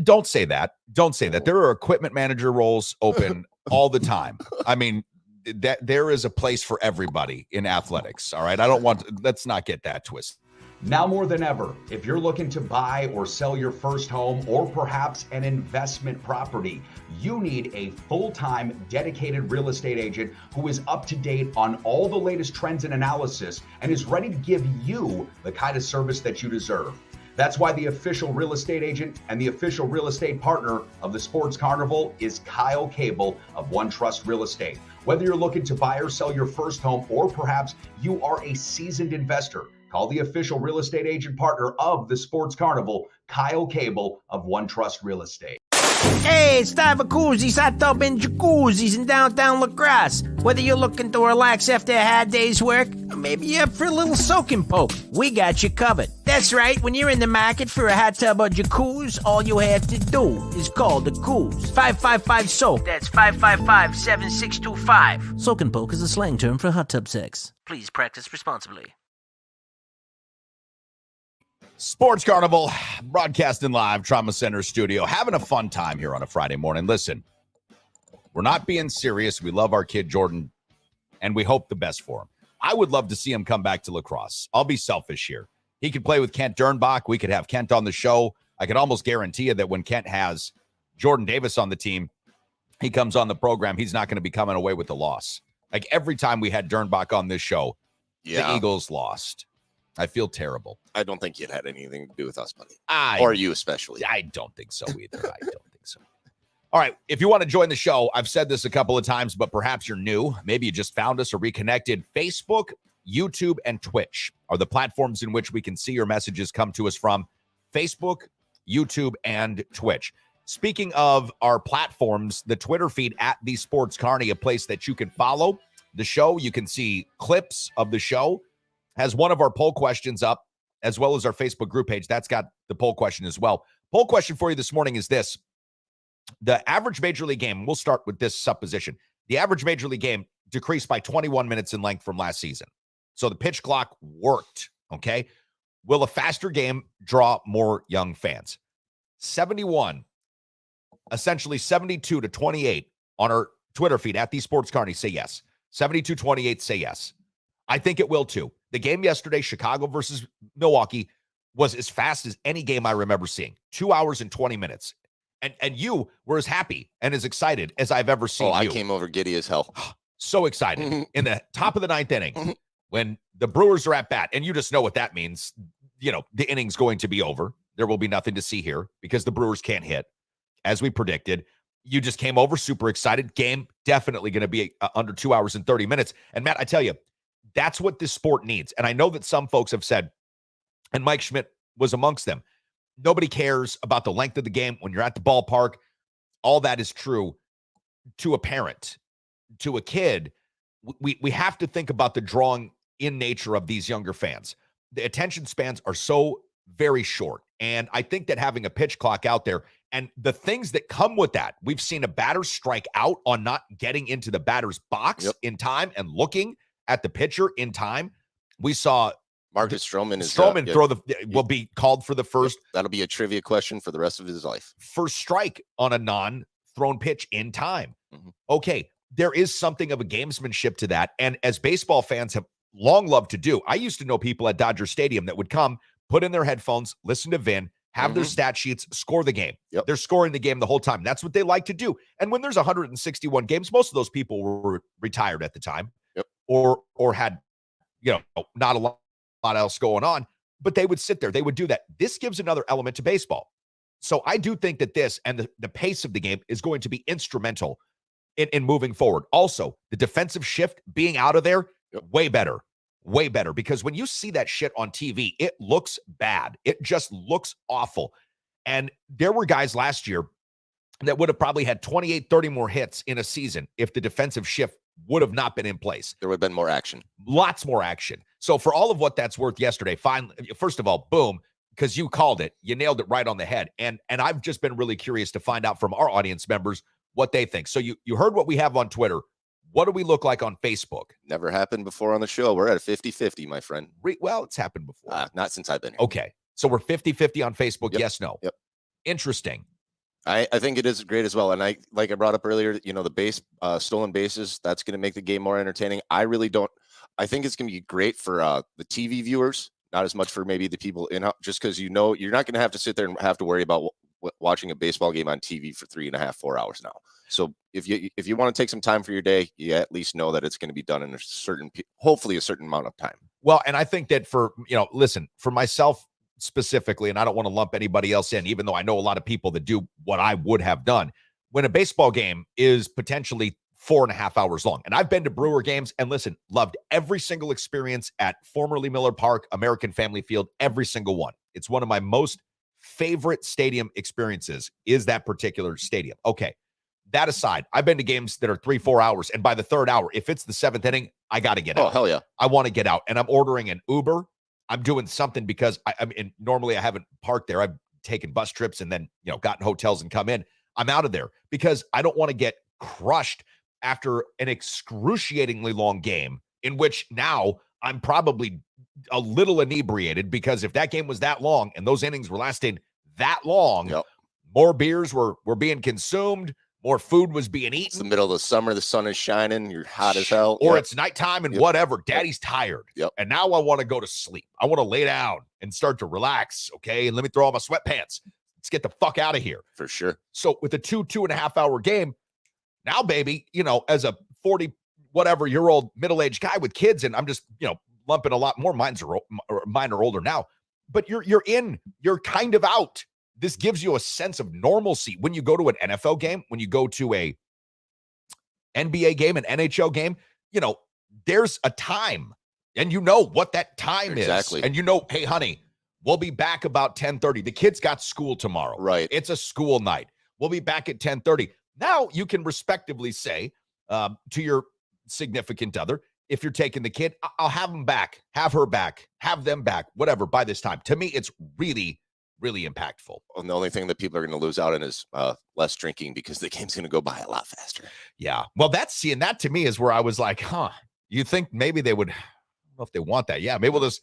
don't say that. Don't say that. There are equipment manager roles open all the time. That there is a place for everybody in athletics. All right. Let's not get that twisted. Now more than ever, if you're looking to buy or sell your first home or perhaps an investment property, you need a full-time dedicated real estate agent who is up to date on all the latest trends and analysis and is ready to give you the kind of service that you deserve. That's why the official real estate agent and the official real estate partner of the Sports Carnival is Kyle Cable of One Trust Real Estate. Whether you're looking to buy or sell your first home, or perhaps you are a seasoned investor, call the official real estate agent partner of the Sports Carnival, Kyle Cable of One Trust Real Estate. Hey, it's time for koozies, hot tub, and jacuzzis in downtown La Crosse. Whether you're looking to relax after a hard day's work, or maybe you're up for a little soak and poke, we got you covered. That's right, when you're in the market for a hot tub or jacuzzi, all you have to do is call the Coos. 555-SOAK. That's 555-7625. Soak and poke is a slang term for hot tub sex. Please practice responsibly. Sports Carnival, broadcasting live, Trauma Center studio, having a fun time here on a Friday morning. Listen, we're not being serious. We love our kid Jordan, and we hope the best for him. I would love to see him come back to lacrosse. I'll be selfish here. He could play with Kent Dernbach. We could have Kent on the show. I could almost guarantee you that when Kent has Jordan Davis on the team, he comes on the program, he's not going to be coming away with the loss. Like every time we had Dernbach on this show, Yeah. The Eagles lost. I feel terrible. I don't think it had anything to do with us, buddy. I Or you especially. I don't think so either. I don't think so. All right. If you want to join the show, I've said this a couple of times, but perhaps you're new. Maybe you just found us or reconnected. Facebook, YouTube, and Twitch are the platforms in which we can see your messages come to us from. Facebook, YouTube, and Twitch. Speaking of our platforms, the Twitter feed at The Sports Carney, a place that you can follow the show. You can see clips of the show. Has one of our poll questions up, as well as our Facebook group page. That's got the poll question as well. Poll question for you this morning is this. The average Major League game, we'll start with this supposition. The average Major League game decreased by 21 minutes in length from last season. So the pitch clock worked, okay? Will a faster game draw more young fans? 71, essentially 72 to 28 on our Twitter feed at The Sports Carney say yes. 72-28 say yes. I think it will too. The game yesterday, Chicago versus Milwaukee, was as fast as any game I remember seeing. 2 hours and 20 minutes. And you were as happy and as excited as I've ever seen you. I came over giddy as hell. So excited. In the top of the ninth inning, when the Brewers are at bat, and you just know what that means. You know, the inning's going to be over. There will be nothing to see here because the Brewers can't hit, as we predicted. You just came over super excited. Game definitely going to be under 2 hours and 30 minutes. And Matt, I tell you, that's what this sport needs. And I know that some folks have said, and Mike Schmidt was amongst them, nobody cares about the length of the game when you're at the ballpark. All that is true to a parent, to a kid. We have to think about the drawing in nature of these younger fans. The attention spans are so very short. And I think that having a pitch clock out there and the things that come with that, we've seen a batter strike out on not getting into the batter's box in time and looking at the pitcher in time. We saw Marcus Stroman will be called for the first. That'll be a trivia question for the rest of his life. First strike on a non-thrown pitch in time. Mm-hmm. Okay, there is something of a gamesmanship to that. And as baseball fans have long loved to do, I used to know people at Dodger Stadium that would come, put in their headphones, listen to Vin, have their stat sheets, score the game. Yep. They're scoring the game the whole time. That's what they like to do. And when there's 161 games, most of those people were retired at the time or had, not a lot else going on, but they would sit there. They would do that. This gives another element to baseball. So I do think that this and the pace of the game is going to be instrumental in moving forward. Also, the defensive shift being out of there, way better, because when you see that shit on TV, it looks bad. It just looks awful. And there were guys last year that would have probably had 28, 30 more hits in a season if the defensive shift would have not been in place. There would have been more action. Lots more action. So for all of what that's worth yesterday, first of all, boom, because you called it. You nailed it right on the head. And I've just been really curious to find out from our audience members what they think. So you heard what we have on Twitter. What do we look like on Facebook? Never happened before on the show. We're at a 50-50, my friend. Well, it's happened before. Not since I've been here. Okay. So we're 50-50 on Facebook. Yep. Yes, no. Yep. Interesting. I think it is great as well. And I brought up earlier, the stolen bases, that's going to make the game more entertaining. I think it's going to be great for the TV viewers, not as much for maybe the people just because you're not going to have to sit there and have to worry about watching a baseball game on TV for 3.5, 4 hours now. So if you want to take some time for your day, you at least know that it's going to be done in hopefully a certain amount of time. Well, and I think that for myself specifically, and I don't want to lump anybody else in, even though I know a lot of people that do what I would have done, when a baseball game is potentially 4.5 hours long. And I've been to Brewer games and loved every single experience at formerly Miller Park, American Family Field, every single one. It's one of my most favorite stadium experiences is that particular stadium. Okay. That aside, I've been to games that are 3-4 hours. And by the third hour, if it's the seventh inning, I got to get out. Oh, hell yeah. I want to get out. And I'm ordering an Uber. I'm doing something because normally I haven't parked there. I've taken bus trips and then, gotten hotels and come in. I'm out of there because I don't want to get crushed after an excruciatingly long game in which now I'm probably a little inebriated because if that game was that long and those innings were lasting that long, more beers were being consumed, more food was being eaten. It's the middle of the summer, the sun is shining, you're hot as hell. Or it's nighttime and whatever. Daddy's tired. And now I want to go to sleep. I want to lay down and start to relax, okay? And let me throw on my sweatpants. Let's get the fuck out of here. For sure. So with a 2.5 hour game, now, baby, as a 40-whatever-year-old middle-aged guy with kids, and I'm just, lumping a lot more. Mine are older now, but you're kind of out. This gives you a sense of normalcy when you go to an NFL game, when you go to a NBA game, an NHL game. There's a time, and you know what that time exactly is. And hey, honey, we'll be back about 10:30. The kids got school tomorrow. Right. It's a school night. We'll be back at 10:30. Now you can respectively say to your significant other, if you're taking the kid, I'll have them back, have her back, have them back, whatever, by this time. To me, it's really, really impactful. And the only thing that people are going to lose out on is less drinking, because the game's going to go by a lot faster. Yeah. Well, that to me is where I was like, you think maybe they would, I don't know if they want that. Yeah, maybe we'll just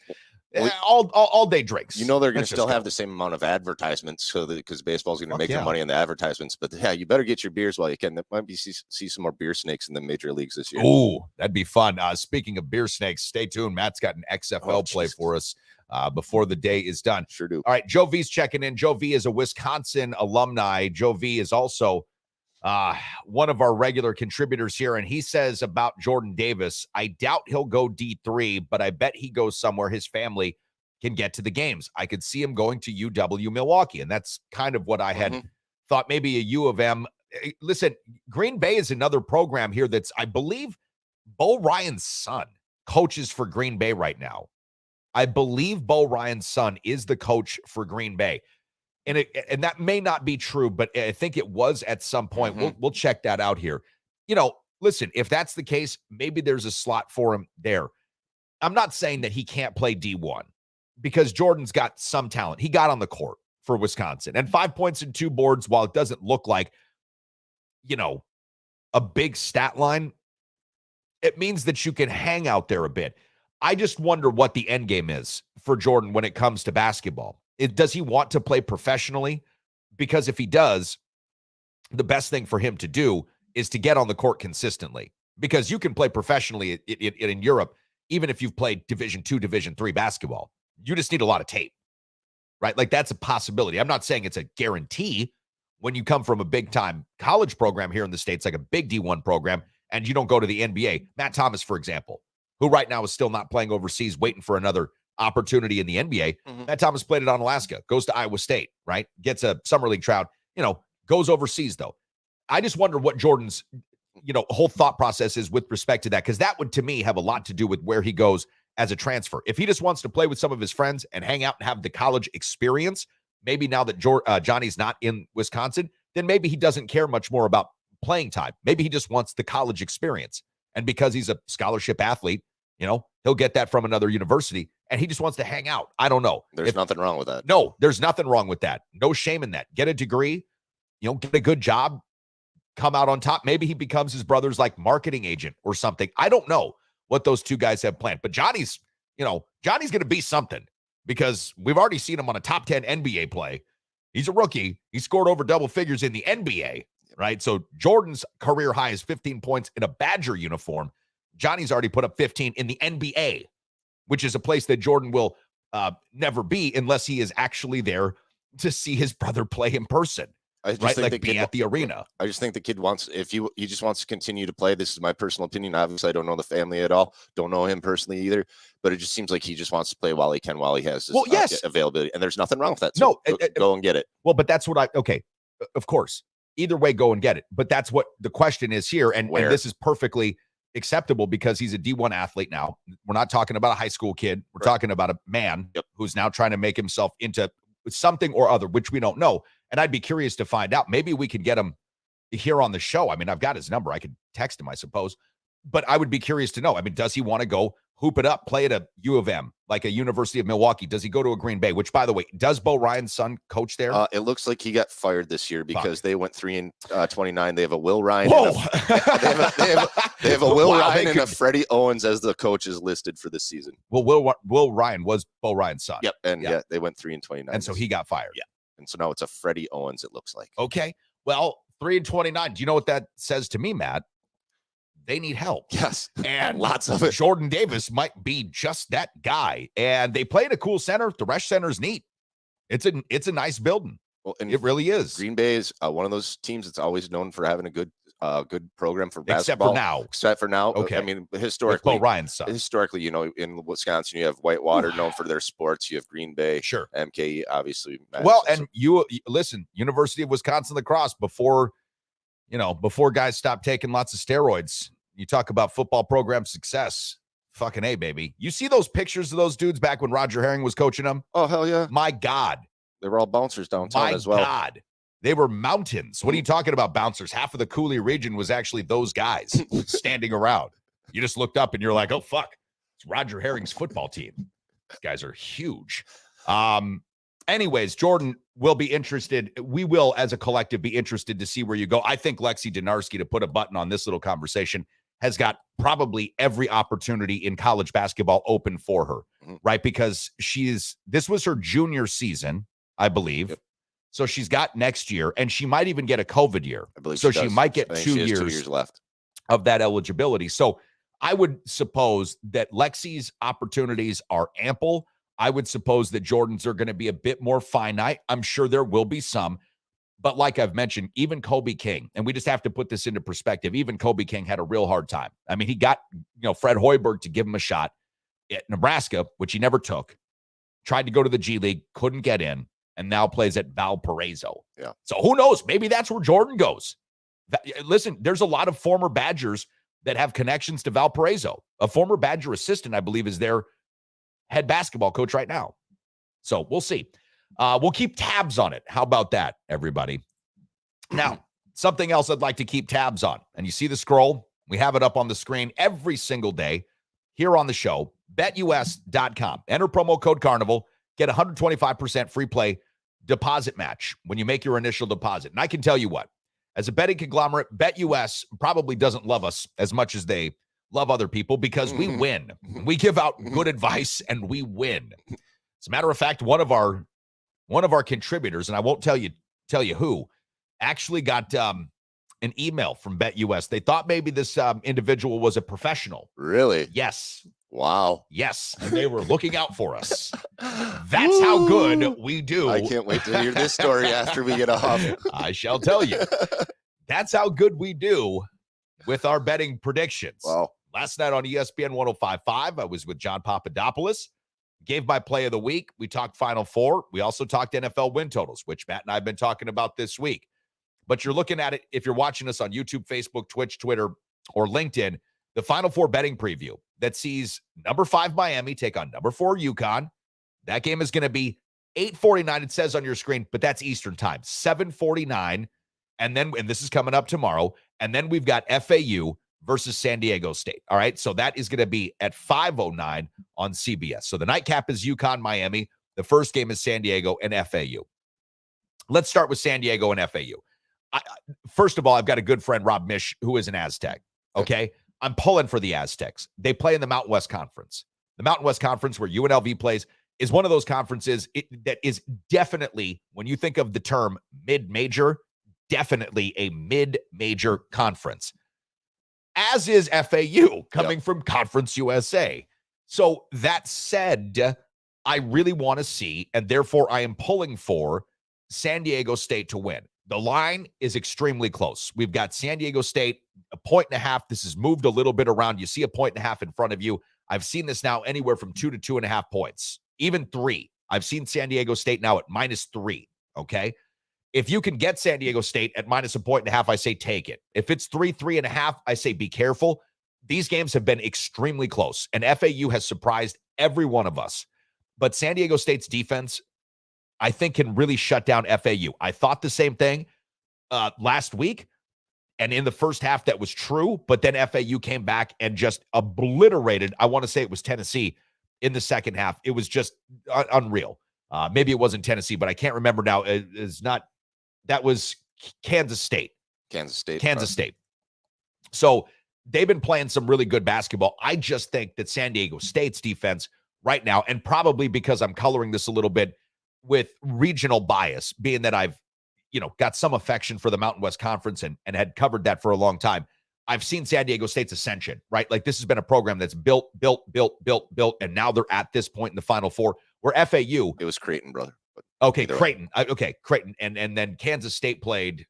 all day drinks. They're going to still have the same amount of advertisements, because baseball's going to make their money on the advertisements. But yeah, you better get your beers while you can. There might be see some more beer snakes in the major leagues this year. Ooh, that'd be fun. Speaking of beer snakes, stay tuned. Matt's got an XFL play for us before the day is done. Sure do. All right, Joe V's checking in. Joe V is a Wisconsin alumni. Joe V is also one of our regular contributors here, and he says about Jordan Davis, I doubt he'll go D3, but I bet he goes somewhere his family can get to the games. I could see him going to UW Milwaukee, and that's kind of what I had thought, maybe a U of M. Listen, Green Bay is another program here that's, I believe, Bo Ryan's son coaches for Green Bay right now. I believe Bo Ryan's son is the coach for Green Bay. And that may not be true, but I think it was at some point. We'll check that out here. Listen, if that's the case, maybe there's a slot for him there. I'm not saying that he can't play D1, because Jordan's got some talent. He got on the court for Wisconsin, and 5 points and 2 boards, while it doesn't look like, a big stat line, it means that you can hang out there a bit. I just wonder what the end game is for Jordan when it comes to basketball. Does he want to play professionally? Because if he does, the best thing for him to do is to get on the court consistently, because you can play professionally in Europe, even if you've played Division II, Division III basketball. You just need a lot of tape, right? Like, that's a possibility. I'm not saying it's a guarantee when you come from a big-time college program here in the States, like a big D1 program, and you don't go to the NBA. Matt Thomas, for example, who right now is still not playing overseas, waiting for another opportunity in the NBA. Matt Thomas played it on Alaska, goes to Iowa State, right? Gets a summer league tryout, goes overseas though. I just wonder what Jordan's, whole thought process is with respect to that, because that would, to me, have a lot to do with where he goes as a transfer. If he just wants to play with some of his friends and hang out and have the college experience, maybe now that Johnny's not in Wisconsin, then maybe he doesn't care much more about playing time. Maybe he just wants the college experience. And because he's a scholarship athlete, he'll get that from another university, and he just wants to hang out. I don't know. There's nothing wrong with that. No, there's nothing wrong with that. No shame in that. Get a degree, get a good job, come out on top. Maybe he becomes his brother's marketing agent or something. I don't know what those two guys have planned, but Johnny's going to be something, because we've already seen him on a top 10 NBA play. He's a rookie. He scored over double figures in the NBA, right? So Jordan's career high is 15 points in a Badger uniform. Johnny's already put up 15 in the NBA, which is a place that Jordan will never be unless he is actually there to see his brother play in person. I just think the be kid at the arena. I just think the kid wants, if he just wants to continue to play. This is my personal opinion. Obviously, I don't know the family at all. Don't know him personally either. But it just seems like he just wants to play while he can, while he has this, availability. And there's nothing wrong with that. So go and get it. Well, but that's what of course. Either way, go and get it. But that's what the question is here. And this is perfectly acceptable, because he's a D1 athlete now. We're not talking about a high school kid. We're talking about a man who's now trying to make himself into something or other, which we don't know. And I'd be curious to find out. Maybe we could get him here on the show. I mean, I've got his number. I could text him, I suppose. But I would be curious to know. I mean, does he want to go hoop it up, play at a U of M, like a University of Milwaukee? Does he go to a Green Bay? Which, by the way, does Bo Ryan's son coach there? It looks like he got fired this year because they went 3-29. They have a Will Ryan. Whoa. They have a Will Ryan and a Freddie Owens as the coaches listed for this season. Well, Will Ryan was Bo Ryan's son. Yep, and they went 3-29, and so he got fired. Yeah, and so now it's a Freddie Owens. It looks like. Okay, well, 3-29. Do you know what that says to me, Matt? They need help. Yes. And lots of it. Jordan Davis might be just that guy. And they play at a cool center. The Resch Center is neat. It's a nice building. Well, and it really is. Green Bay is one of those teams that's always known for having a good good program for Except basketball. Except for now. Okay. I mean, With historically, Bo Ryan's son. Historically, in Wisconsin, you have Whitewater known for their sports. You have Green Bay, Sure. MKE, obviously. Well, and you listen, University of Wisconsin lacrosse before guys stopped taking lots of steroids. You talk about football program success. Fucking A, baby. You see those pictures of those dudes back when Roger Herring was coaching them? Oh, hell yeah. My God. They were all bouncers downtown as well. My God. They were mountains. What are you talking about, bouncers? Half of the Cooley region was actually those guys standing around. You just looked up and you're like, oh, fuck. It's Roger Herring's football team. These guys are huge. Anyways, Jordan will be interested. We will, as a collective, be interested to see where you go. I think Lexi Donarski, to put a button on this little conversation, has got probably every opportunity in college basketball open for her, right? Because this was her junior season, I believe. Yep. So she's got next year, and she might even get a COVID year. I believe so she might get 2 years, 2 years left of that eligibility. So I would suppose that Lexi's opportunities are ample. I would suppose that Jordan's are going to be a bit more finite. I'm sure there will be some. But like I've mentioned, even Kobe King, and we just have to put this into perspective, even Kobe King had a real hard time. I mean, he got Fred Hoiberg to give him a shot at Nebraska, which he never took, tried to go to the G League, couldn't get in, and now plays at Valparaiso. Yeah. So who knows? Maybe that's where Jordan goes. Listen, there's a lot of former Badgers that have connections to Valparaiso. A former Badger assistant, I believe, is their head basketball coach right now. So we'll see. We'll keep tabs on it. How about that, everybody? Now, something else I'd like to keep tabs on. And you see the scroll? We have it up on the screen every single day here on the show. BetUS.com. Enter promo code Carnival. Get 125% free play deposit match when you make your initial deposit. And I can tell you what, as a betting conglomerate, BetUS probably doesn't love us as much as they love other people because we win. We give out good advice and we win. As a matter of fact, one of our contributors, and I won't tell you who, actually got an email from BetUS. They thought maybe this individual was a professional. Really? Yes. Wow. Yes. And they were looking out for us. That's how good we do. I can't wait to hear this story after we get off. I shall tell you. That's how good we do with our betting predictions. Wow. Last night on ESPN 105.5, I was with John Papadopoulos. Gave my play of the week. We talked Final Four. We also talked NFL win totals, which Matt and I have been talking about this week. But you're looking at it, if you're watching us on YouTube, Facebook, Twitch, Twitter, or LinkedIn, the Final Four betting preview that sees number 5 Miami take on number 4 UConn. That game is going to be 8:49, it says on your screen, but that's Eastern time, 7:49. And this is coming up tomorrow. And then we've got FAU versus San Diego State. All right. So that is going to be at 5:09 on CBS. So the nightcap is UConn, Miami. The first game is San Diego and FAU. Let's start with San Diego and FAU. First of all, I've got a good friend, Rob Mish, who is an Aztec. Okay. I'm pulling for the Aztecs. They play in the Mountain West Conference. The Mountain West Conference, where UNLV plays, is one of those conferences that is definitely, when you think of the term mid-major, definitely a mid-major conference. As is FAU, coming from Conference USA. So that said, I really want to see, and therefore I am pulling for San Diego State to win. The line is extremely close. We've got San Diego State, 1.5. This has moved a little bit around. You see 1.5 in front of you. I've seen this now anywhere from 2 to 2.5 points, even 3. I've seen San Diego State now at -3, okay? If you can get San Diego State at -1.5, I say take it. If it's 3.5, I say be careful. These games have been extremely close, and FAU has surprised every one of us. But San Diego State's defense, I think, can really shut down FAU. I thought the same thing last week, and in the first half that was true, but then FAU came back and just obliterated, I want to say it was Tennessee in the second half. It was just unreal. Maybe it wasn't Tennessee, but I can't remember now. That was Kansas State. Kansas State. So they've been playing some really good basketball. I just think that San Diego State's defense right now, and probably because I'm coloring this a little bit with regional bias, being that I've, got some affection for the Mountain West Conference and had covered that for a long time. I've seen San Diego State's ascension, right? Like, this has been a program that's built, and now they're at this point in the Final Four, where FAU. It was Creighton, brother. Okay, Creighton. Okay, Creighton. And then Kansas State played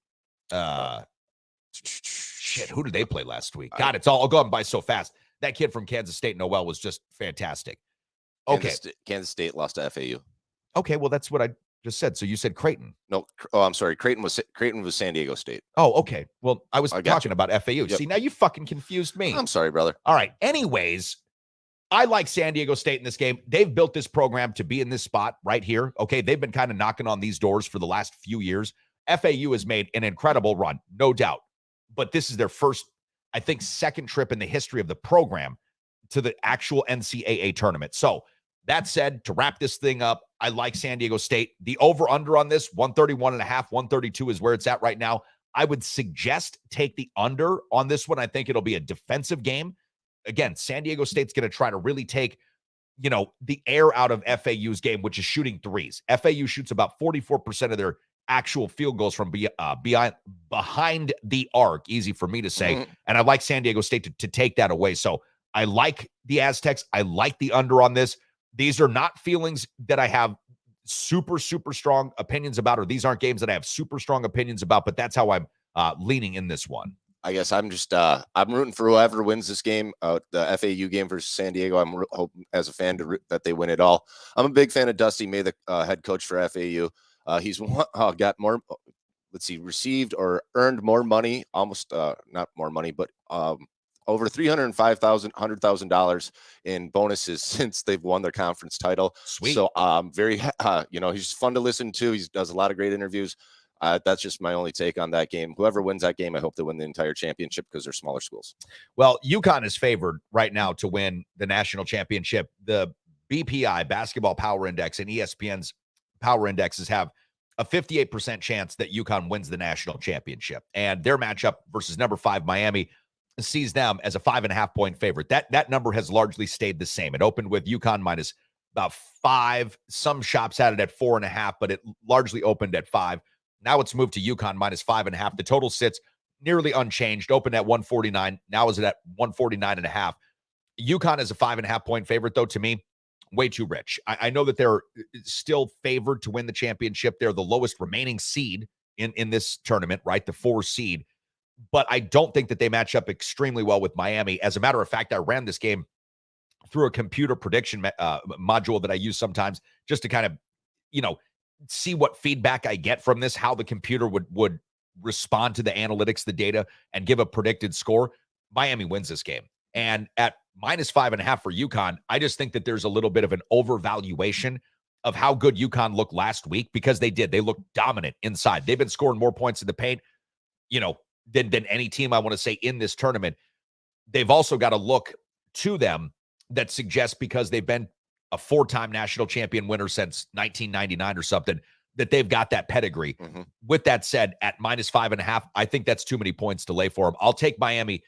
Shit, who did they play last week? God, it's all going by so fast. That kid from Kansas State, Noel, was just fantastic. Okay. Kansas State lost to FAU. Okay, well, that's what I just said. So you said Creighton. No, I'm sorry. Creighton was San Diego State. Oh, okay. Well, I was talking about FAU. Yep. See, now you fucking confused me. I'm sorry, brother. All right. Anyways, I like San Diego State in this game. They've built this program to be in this spot right here. Okay, they've been kind of knocking on these doors for the last few years. FAU has made an incredible run, no doubt. But this is their first, I think, second trip in the history of the program to the actual NCAA tournament. So that said, to wrap this thing up, I like San Diego State. The over-under on this, 131.5, 132 is where it's at right now. I would suggest take the under on this one. I think it'll be a defensive game. Again, San Diego State's going to try to really take, the air out of FAU's game, which is shooting threes. FAU shoots about 44% of their actual field goals from behind the arc. Easy for me to say. Mm-hmm. And I like San Diego State to take that away. So I like the Aztecs. I like the under on this. These are not feelings that I have super, super strong opinions about, or these aren't games that I have super strong opinions about, but that's how I'm leaning in this one. I guess I'm just I'm rooting for whoever wins this game, the FAU game versus San Diego. I'm hoping as a fan that they win it all. I'm a big fan of Dusty May, the head coach for FAU. He's got more, received or earned more money, almost not more money, but over $305,000 in bonuses since they've won their conference title. Sweet. So very, he's fun to listen to. He does a lot of great interviews. That's just my only take on that game. Whoever wins that game, I hope they win the entire championship because they're smaller schools. Well, UConn is favored right now to win the national championship. The BPI, Basketball Power Index, and ESPN's Power Indexes have a 58% chance that UConn wins the national championship. And their matchup versus number 5 Miami sees them as a 5.5-point favorite. That number has largely stayed the same. It opened with UConn minus about 5. Some shops had it at 4.5, but it largely opened at 5. Now it's moved to UConn minus 5.5. The total sits nearly unchanged, opened at 149. Now is it at 149.5. UConn is a 5.5-point favorite, though, to me, way too rich. I know that they're still favored to win the championship. They're the lowest remaining seed in this tournament, right? The 4 seed. But I don't think that they match up extremely well with Miami. As a matter of fact, I ran this game through a computer prediction module that I use sometimes just to kind of, see what feedback I get from this, how the computer would respond to the analytics, the data, and give a predicted score. Miami wins this game. And at minus 5.5 for UConn, I just think that there's a little bit of an overvaluation of how good UConn looked last week, because they did. They looked dominant inside. They've been scoring more points in the paint, than any team I want to say in this tournament. They've also got a look to them that suggests, because they've been a 4-time national champion winner since 1999 or something, that they've got that pedigree. Mm-hmm. With that said, at minus 5.5, I think that's too many points to lay for them. I'll take Miami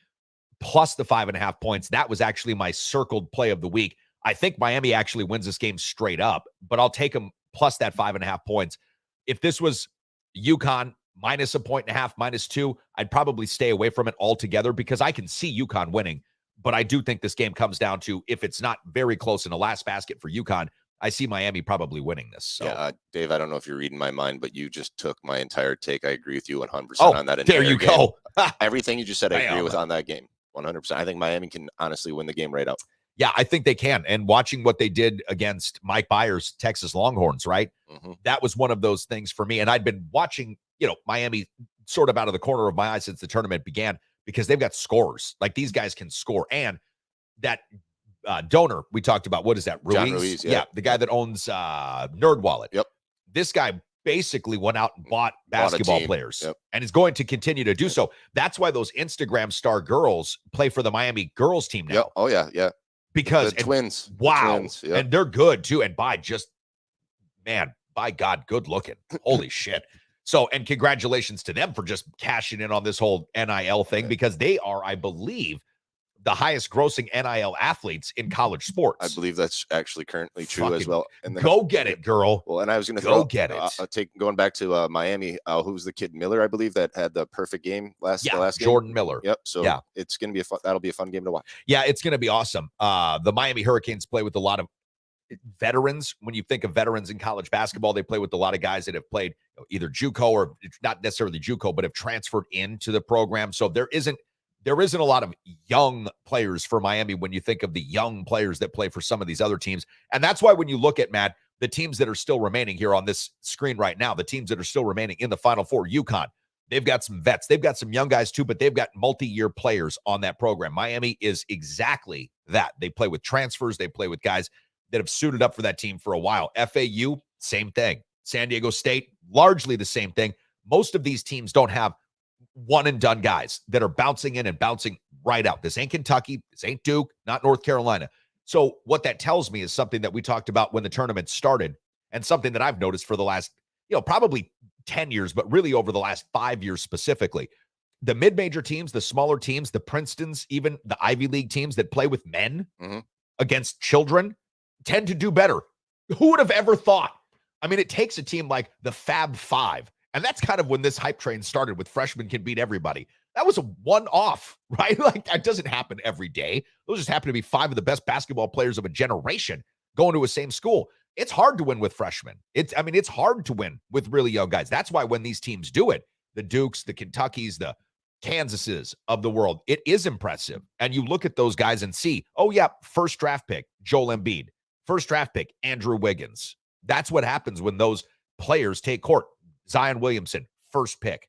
plus the 5.5 points. That was actually my circled play of the week. I think Miami actually wins this game straight up, but I'll take them plus that 5.5 points. If this was UConn minus 1.5, minus 2, I'd probably stay away from it altogether, because I can see UConn winning. But I do think this game comes down to, if it's not very close in the last basket for UConn, I see Miami probably winning this. So. Yeah, Dave, I don't know if you're reading my mind, but you just took my entire take. I agree with you 100% on that. There you game. go. Everything you just said, I agree with on that game. 100%. I think Miami can honestly win the game right out. Yeah, I think they can. And watching what they did against Mike Byers' Texas Longhorns, right? Mm-hmm. That was one of those things for me. And I'd been watching, Miami sort of out of the corner of my eye since the tournament began, because they've got scores. Like, these guys can score. And that donor we talked about, what is that? Ruiz? John Ruiz, yeah, the guy that owns NerdWallet. Yep. This guy basically went out and bought basketball players, yep, and is going to continue to do so. That's why those Instagram star girls play for the Miami girls team now. Yep. Oh, yeah, yeah. Because the twins. Wow. The twins, yep. And they're good too. And by God, good looking. Holy shit. So, and congratulations to them for just cashing in on this whole NIL thing, because they are, I believe, the highest grossing NIL athletes in college sports. I believe that's actually currently true as well. And then, go get it, girl. Well, and I was going to go get it. Going back to Miami, who's the kid Miller, I believe, that had the perfect game the last game. Jordan Miller. Yep. So it's going to be that'll be a fun game to watch. Yeah, it's going to be awesome. The Miami Hurricanes play with a lot of veterans. When you think of veterans in college basketball, they play with a lot of guys that have played either JUCO or not necessarily JUCO, but have transferred into the program. So there isn't there isn't a lot of young players for Miami when you think of the young players that play for some of these other teams. And that's why when you look at, Matt, the teams that are still remaining here on this screen right now, the teams that are still remaining in the Final Four, UConn, they've got some vets. They've got some young guys too, but they've got multi-year players on that program. Miami is exactly that. They play with transfers. They play with guys that have suited up for that team for a while. FAU, same thing. San Diego State, largely the same thing. Most of these teams don't have one-and-done guys that are bouncing in and bouncing right out. This ain't Kentucky. This ain't Duke, not North Carolina. So what that tells me is something that we talked about when the tournament started, and something that I've noticed for the last, probably 10 years, but really over the last 5 years specifically. The mid-major teams, the smaller teams, the Princetons, even the Ivy League teams that play with men against children tend to do better. Who would have ever thought? I mean, it takes a team like the Fab Five, and that's kind of when this hype train started with freshmen can beat everybody. That was a one-off, right? Like, that doesn't happen every day. Those just happen to be 5 of the best basketball players of a generation going to a same school. It's hard to win with freshmen. It's hard to win with really young guys. That's why when these teams do it, the Dukes, the Kentuckys, the Kansases of the world, it is impressive. And you look at those guys and see, oh yeah, first draft pick, Joel Embiid. First draft pick, Andrew Wiggins. That's what happens when those players take court. Zion Williamson, first pick,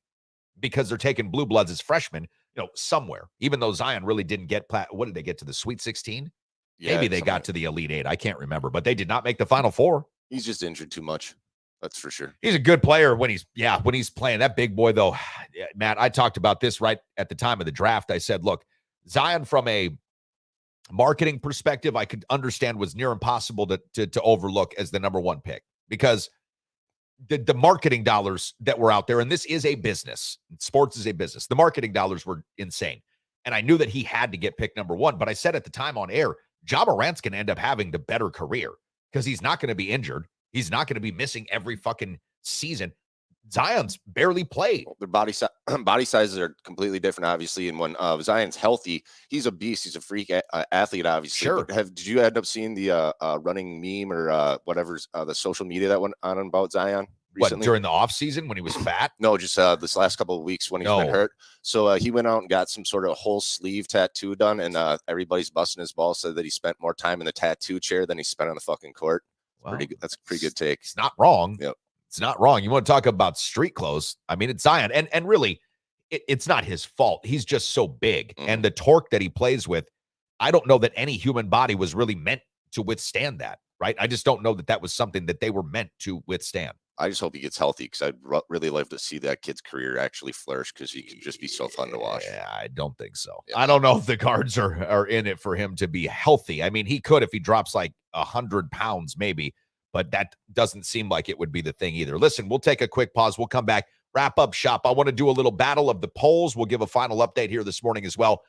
because they're taking blue bloods as freshmen, somewhere. Even though Zion really didn't get, what did they get to, the Sweet 16? Yeah, maybe they got to the Elite 8. I can't remember, but they did not make the Final Four. He's just injured too much. That's for sure. He's a good player when he's playing. That big boy, though, Matt, I talked about this right at the time of the draft. I said, look, Zion from a marketing perspective, I could understand was near impossible to overlook as the number 1 pick, because the marketing dollars that were out there, and this is a business. Sports is a business. The marketing dollars were insane. And I knew that he had to get picked number 1. But I said at the time on air, Ja Morant's going to end up having the better career because he's not going to be injured. He's not going to be missing every fucking season. Zion's barely played. Their body sizes are completely different, obviously. And when Zion's healthy, he's a beast. He's a freak athlete, obviously. Sure. But did you end up seeing the running meme or whatever's the social media that went on about Zion recently? What, during the offseason when he was fat? No, just this last couple of weeks when he's been hurt. So he went out and got some sort of whole sleeve tattoo done, and everybody's busting his balls, said that he spent more time in the tattoo chair than he spent on the fucking court. Wow. That's a pretty good take. It's not wrong. Yep. It's not wrong. You want to talk about street clothes? I mean, it's Zion. And really, it's not his fault. He's just so big. And the torque that he plays with, I don't know that any human body was really meant to withstand that, right? I just don't know that was something that they were meant to withstand. I just hope he gets healthy, because I'd really love to see that kid's career actually flourish, because he can just be so fun to watch. Yeah, I don't think so. Yeah. I don't know if the cards are in it for him to be healthy. I mean, he could if he drops like 100 pounds maybe, but that doesn't seem like it would be the thing either. Listen, we'll take a quick pause. We'll come back, wrap up shop. I want to do a little battle of the polls. We'll give a final update here this morning as well.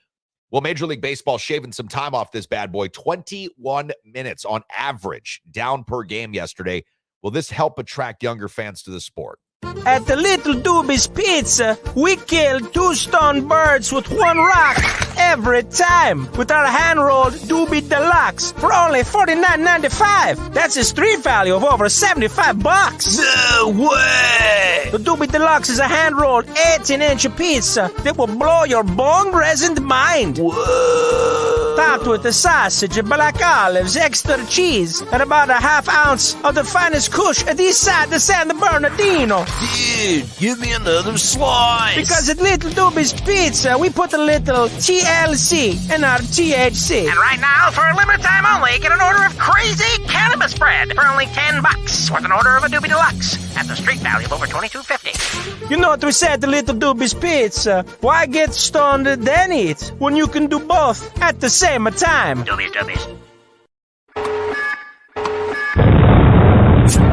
Well, Major League Baseball shaving some time off this bad boy, 21 minutes on average down per game yesterday. Will this help attract younger fans to the sport? At the Little Doobie's Pizza, we kill 2 stone birds with 1 rock every time with our hand-rolled Doobie Deluxe for only $49.95. That's a street value of over $75. No way! The Doobie Deluxe is a hand-rolled 18-inch pizza that will blow your bone-resent mind. Whoa! Topped with the sausage, black olives, extra cheese, and about a half ounce of the finest kush at east side of San Bernardino. Dude, give me another slice. Because at Little Doobie's Pizza, we put a little TLC in our THC. And right now, for a limited time only, get an order of crazy cannabis bread for only $10 with an order of a Doobie Deluxe at the street value of over $22.50. You know what we said at the Little Doobie's Pizza? Why get stoned then eat when you can do both at the same time? Doobies.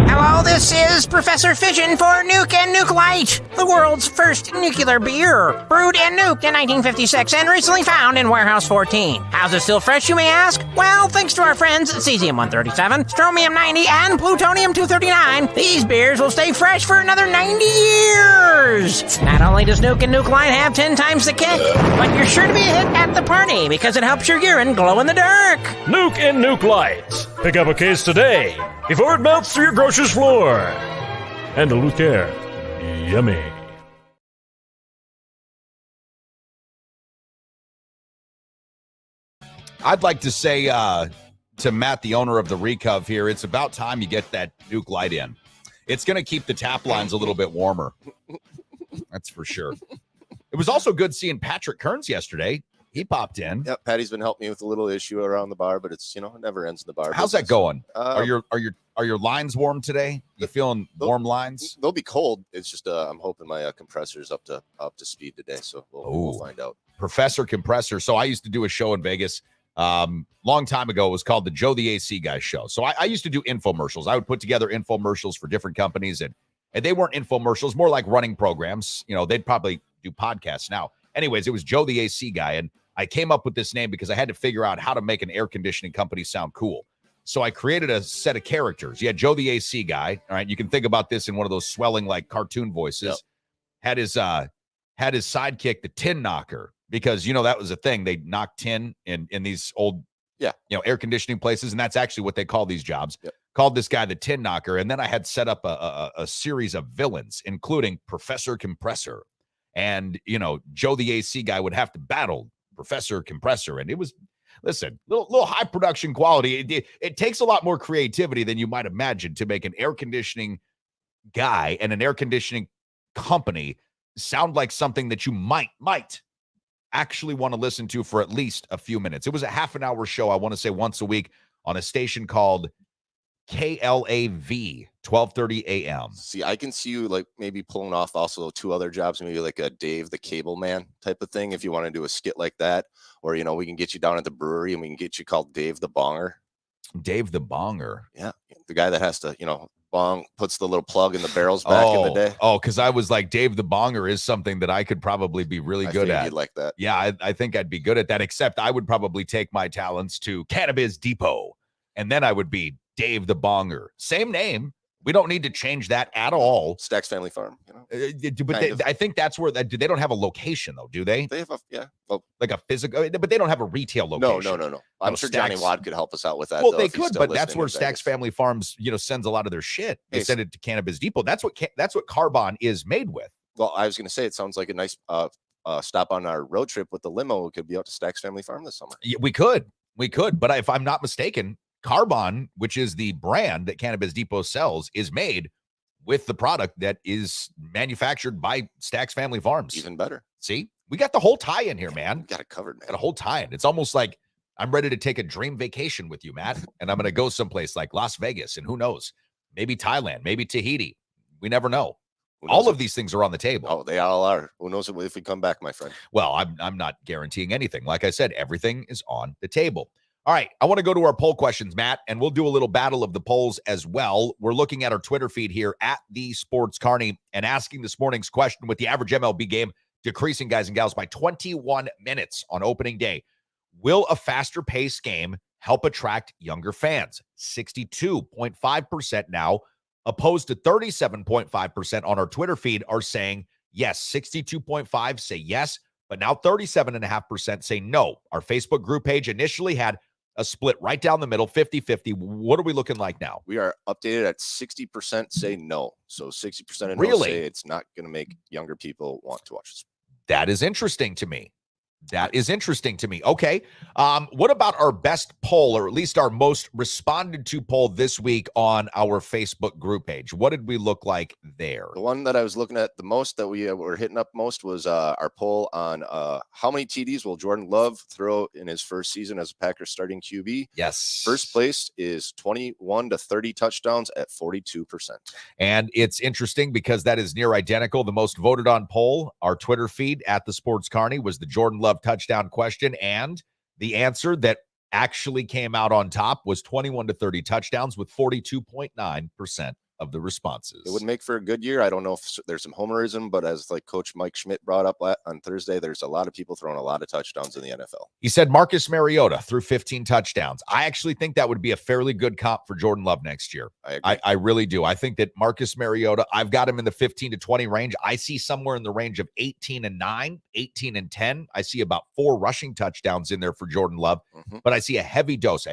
Hello, this is Professor Fission for Nuke and Nuke Light, the world's first nuclear beer. Brewed and nuked in 1956 and recently found in Warehouse 14. How's it still fresh, you may ask? Well, thanks to our friends Cesium-137, Stromium-90, and Plutonium-239, these beers will stay fresh for another 90 years. Not only does Nuke and Nuke Light have 10 times the kick, but you're sure to be a hit at the party because it helps your urine glow in the dark. Nuke and Nuke Light. Pick up a case today before it melts through your grocer's floor. And a Luke Air. Yummy. I'd like to say to Matt, the owner of the Recov here, it's about time you get that Nuke Light in. It's going to keep the tap lines a little bit warmer. That's for sure. It was also good seeing Patrick Kearns yesterday. He popped in. Yep, Patty's been helping me with a little issue around the bar, but it's, it never ends in the bar. How's that going? Are your lines warm today? You feeling warm lines? They'll be cold. It's just I'm hoping my compressor's up to speed today, so we'll find out. Professor Compressor. So I used to do a show in Vegas long time ago. It was called the Joe the AC Guy Show. So I used to do infomercials. I would put together infomercials for different companies, and they weren't infomercials, more like running programs. They'd probably do podcasts now. Anyways, it was Joe the AC Guy, and I came up with this name because I had to figure out how to make an air conditioning company sound cool. So I created a set of characters. You had Joe the AC Guy. All right, you can think about this in one of those swelling like cartoon voices. Yep. Had his sidekick, the Tin Knocker, because that was a thing. They knocked tin in these old air conditioning places, and that's actually what they call these jobs. Yep. Called this guy the Tin Knocker, and then I had set up a series of villains, including Professor Compressor, and Joe the AC Guy would have to battle Professor Compressor, and it was, listen, little high production quality. It takes a lot more creativity than you might imagine to make an air conditioning guy and an air conditioning company sound like something that you might actually want to listen to for at least a few minutes. It was a half an hour show, I want to say once a week, on a station called KLAV, 12:30 a.m. See, I can see you like maybe pulling off also 2 other jobs, maybe like a Dave the Cable Man type of thing, if you want to do a skit like that. Or, we can get you down at the brewery and we can get you called Dave the Bonger. Dave the Bonger. Yeah. The guy that has to, bong, puts the little plug in the barrels back in the day. Oh, because I was like, Dave the Bonger is something that I could probably be really good at. You'd like that. Yeah, I think I'd be good at that, except I would probably take my talents to Cannabis Depot, and then I would be Dave the Bonger. Same name. We don't need to change that at all. Stack's Family Farm. But I think that's where they don't have a location, though, do they? They have like a physical, but they don't have a retail location. No. I'm sure Johnny Wad could help us out with that. Well, they could, but that's where Stack's Family Farms, sends a lot of their shit. They send it to Cannabis Depot. That's what Carbon is made with. Well, I was going to say, it sounds like a nice stop on our road trip with the limo. We could be out to Stack's Family Farm this summer. Yeah, we could, but if I'm not mistaken, Carbon, which is the brand that Cannabis Depot sells, is made with the product that is manufactured by Stack's Family Farms. Even better. See, we got the whole tie in here, man. We got it covered, man. Got a whole tie in. It's almost like I'm ready to take a dream vacation with you, Matt, and I'm going to go someplace like Las Vegas, and who knows, maybe Thailand, maybe Tahiti. We never know. All of these things are on the table. Oh, they all are. Who knows if we come back, my friend? Well, I'm not guaranteeing anything. Like I said, everything is on the table. All right, I want to go to our poll questions, Matt, and we'll do a little battle of the polls as well. We're looking at our Twitter feed here at the Sports Carney and asking this morning's question with the average MLB game decreasing, guys and gals, by 21 minutes on opening day. Will a faster paced game help attract younger fans? 62.5% now, opposed to 37.5% on our Twitter feed, are saying yes. 62.5% say yes, but now 37.5% say no. Our Facebook group page initially had a split right down the middle, 50-50. What are we looking like now? We are updated at 60% say no. So 60% of no Really? say it's not going to make younger people want to watch this. That is interesting to me. Okay. What about our best poll, or at least our most responded to poll this week on our Facebook group page? What did we look like there? The one that I was looking at the most, that we were hitting up most, was our poll on how many TDs will Jordan Love throw in his first season as a Packers starting QB? Yes. First place is 21 to 30 touchdowns at 42%. And it's interesting because that is near identical. The most voted on poll, our Twitter feed at the Sports Carney, was the Jordan Love touchdown question, and the answer that actually came out on top was 21 to 30 touchdowns with 42.9% of the responses. It would make for a good year. I don't know if there's some homerism, but as like Coach Mike Schmidt brought up on Thursday, there's a lot of people throwing a lot of touchdowns in the NFL. He said Marcus Mariota threw 15 touchdowns. I actually think that would be a fairly good comp for Jordan Love next year. I agree. I really do. I think that Marcus Mariota, I've got him in the 15 to 20 range. I see somewhere in the range of 18 and 9, 18 and 10. I see about 4 rushing touchdowns in there for Jordan Love, but I see a heavy dose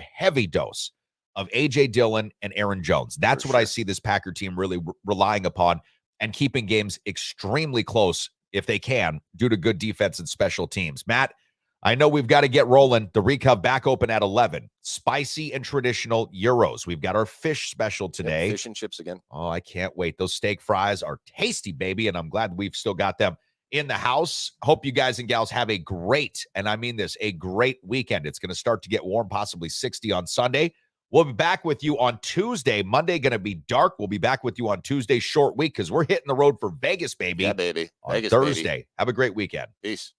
of A.J. Dillon and Aaron Jones. That's what I see this Packer team really relying upon, and keeping games extremely close if they can, due to good defense and special teams. Matt, I know we've got to get rolling. The Recov back open at 11. Spicy and traditional Euros. We've got our fish special today. Yep, fish and chips again. Oh, I can't wait. Those steak fries are tasty, baby, and I'm glad we've still got them in the house. Hope you guys and gals have a great, and I mean this, a great weekend. It's going to start to get warm, possibly 60 on Sunday. We'll be back with you on Tuesday. Monday going to be dark. We'll be back with you on Tuesday, short week, because we're hitting the road for Vegas, baby. Yeah, baby. On Vegas, Thursday. baby. Have a great weekend. Peace.